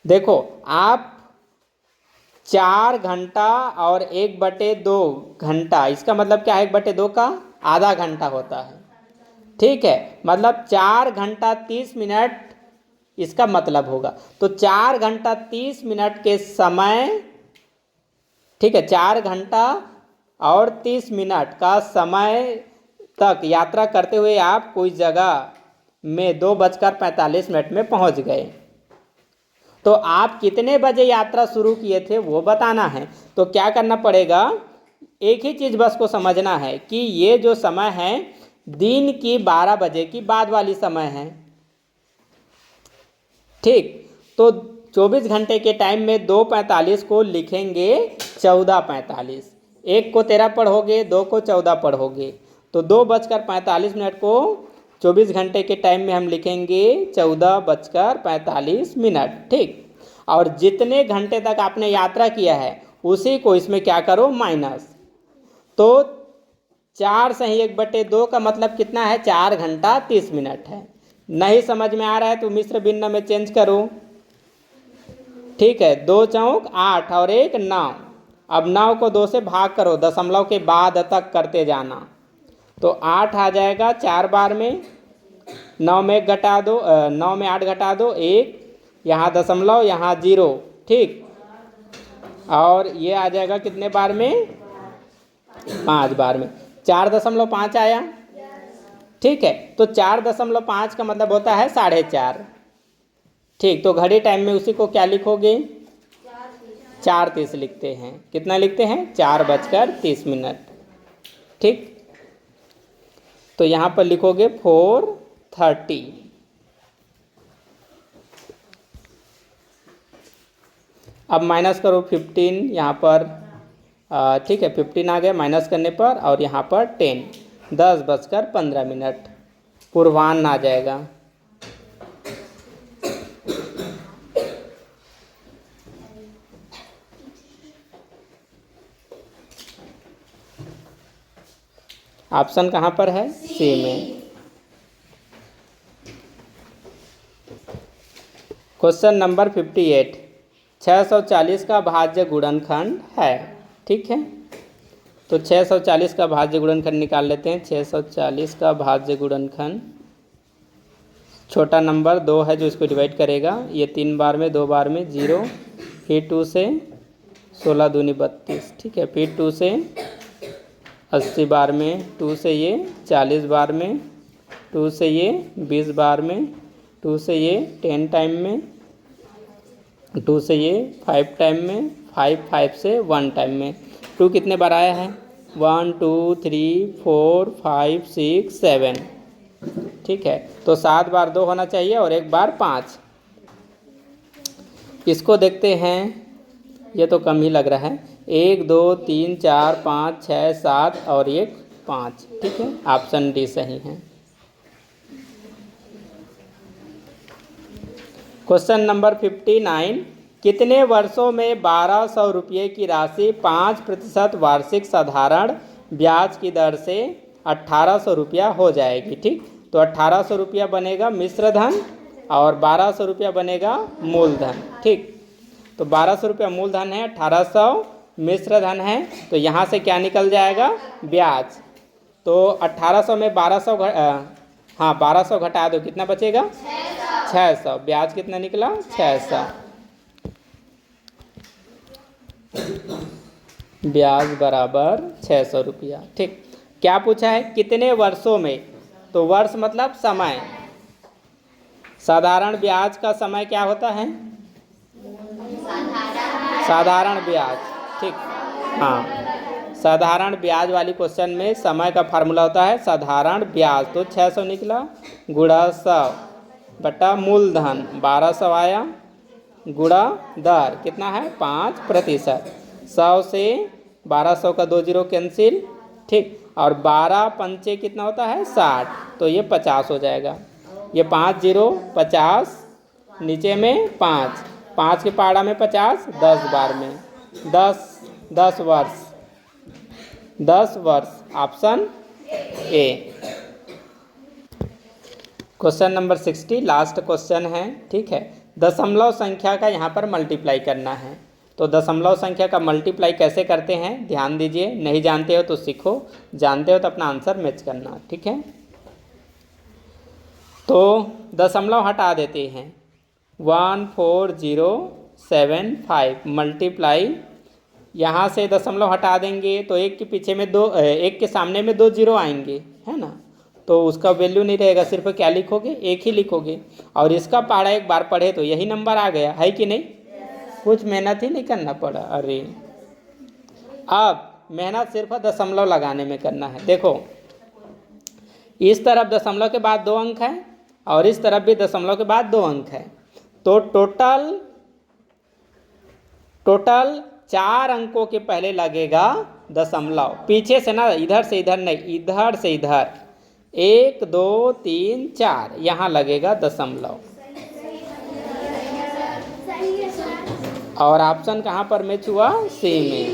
Speaker 1: देखो आप 4 घंटा और 1/2 घंटा, इसका मतलब क्या है, 1/2 का आधा घंटा होता है। ठीक है, मतलब 4 घंटा 30 मिनट इसका मतलब होगा। तो 4 घंटा 30 मिनट के समय, ठीक है, 4 घंटा और 30 मिनट का समय तक यात्रा करते हुए आप कोई जगह में 2:45 में पहुंच गए, तो आप कितने बजे यात्रा शुरू किए थे वो बताना है। तो क्या करना पड़ेगा, एक ही चीज़ बस को समझना है कि ये जो समय है दिन की 12 बजे की बाद वाली समय है, ठीक। तो 24 घंटे के टाइम में 2:45 को लिखेंगे 14:45, एक को 13 पढ़ोगे, 2 को 14 पढ़ोगे, तो 2:45 को 24 घंटे के टाइम में हम लिखेंगे 14:45, ठीक। और जितने घंटे तक आपने यात्रा किया है उसी को इसमें क्या करो, माइनस। तो 4 सही 1/2 का मतलब कितना है, 4 घंटा 30 मिनट है। नहीं समझ में आ रहा है तो मिश्र भिन्न में चेंज करो, ठीक है। 2 चौक 8 और 1 9। अब 9 को 2 से भाग करो, दशमलव के बाद तक करते जाना, तो 8 आ जाएगा 4 बार में, 9 में 1 घटा दो, 9 में 8 घटा दो, 1, यहाँ दशमलव यहाँ 0, ठीक। और ये आ जाएगा कितने बार में, 5 बार में, 4.5 आया, ठीक है। तो 4.5 का मतलब होता है 4:30, ठीक। तो घड़ी टाइम में उसी को क्या लिखोगे, 4:30 लिखते हैं। कितना लिखते हैं, 4:30, ठीक। तो यहाँ पर लिखोगे 4:30। अब माइनस करो 15 यहाँ पर, ठीक है, 15 आ गया माइनस करने पर, और यहाँ पर 10, 10:15 पूर्वाह्न आ जाएगा। ऑप्शन कहाँ पर है, सी में। क्वेश्चन नंबर 58, 640 का भाज्य गुणनखंड है, ठीक है। तो 640 का भाज्य गुणनखंड निकाल लेते हैं। 640 का भाज्य गुणनखंड, छोटा नंबर 2 है जो इसको डिवाइड करेगा, ये 3 बार में, 2 बार में 0, फिर 2 से 16 दूनी 32, ठीक है। फिर 2 से 80 बार में, 2 से ये 40 बार में, 2 से ये 20 बार में, 2 से ये 10 टाइम में, 2 से ये 5 टाइम में, 5 से 1 टाइम में। 2 कितने बार आया है, 1 2 3 4 5 6 7, ठीक है। तो 7 बार 2 होना चाहिए और 1 बार 5। इसको देखते हैं, ये तो कम ही लग रहा है, 1 2 3 4 5 6 7 और 1 5, ठीक है। ऑप्शन डी सही है। क्वेश्चन नंबर 59, कितने वर्षों में 1200 रुपये की राशि 5% वार्षिक साधारण ब्याज की दर से 1800 रुपया हो जाएगी, ठीक। तो 1800 रुपया बनेगा मिश्र धन और 1200 रुपया बनेगा मूलधन, ठीक। तो 1200 रुपया मूलधन है, 1800 मिश्र धन है, तो यहाँ से क्या निकल जाएगा, ब्याज। तो 1800 में 1200 घटा दो, कितना बचेगा, 600। ब्याज कितना निकला, 600। ब्याज बराबर 600 रुपया, ठीक। क्या पूछा है, कितने वर्षों में, तो वर्ष मतलब समय, साधारण ब्याज का समय क्या होता है, साधारण ब्याज, ठीक। हाँ, साधारण ब्याज वाली क्वेश्चन में समय का फार्मूला होता है साधारण ब्याज। तो 600 निकला गुणा 100 बटा मूलधन 1200 आया, गुणा दर कितना है 5%। 100 से 1200 का 2 0 कैंसिल, ठीक। और 12 पंचे कितना होता है 60, तो ये 50 हो जाएगा। ये 5 0 50, नीचे में 5, 5 के पाड़ा में 50, 10 बार में 10 वर्ष, 10 वर्ष, option A. Question number 60 last question है, ठीक है। दशमलव संख्या का यहाँ पर मल्टीप्लाई करना है। तो दशमलव संख्या का मल्टीप्लाई कैसे करते हैं ध्यान दीजिए, नहीं जानते हो तो सीखो, जानते हो तो अपना आंसर मैच करना, ठीक है। तो दशमलव हटा देते हैं, 14,075 मल्टीप्लाई यहाँ से दशमलव हटा देंगे तो एक के पीछे में दो, एक के सामने में 2 जीरो आएंगे, है ना। तो उसका वैल्यू नहीं रहेगा, सिर्फ क्या लिखोगे, एक ही लिखोगे। और इसका पहाड़ा एक बार पढ़े तो यही नंबर आ गया, है कि नहीं। कुछ मेहनत ही नहीं करना पड़ा। अरे अब मेहनत सिर्फ दशमलव लगाने में करना है। देखो इस तरफ दशमलव के बाद 2 अंक है और इस तरफ भी दशमलव के बाद 2 अंक है, तो टोटल 4 अंकों के पहले लगेगा दशमलव। पीछे से ना, इधर से इधर नहीं, इधर से इधर 1 2 3 4 यहाँ लगेगा दशमलव। और ऑप्शन कहाँ पर मैच हुआ, सी में।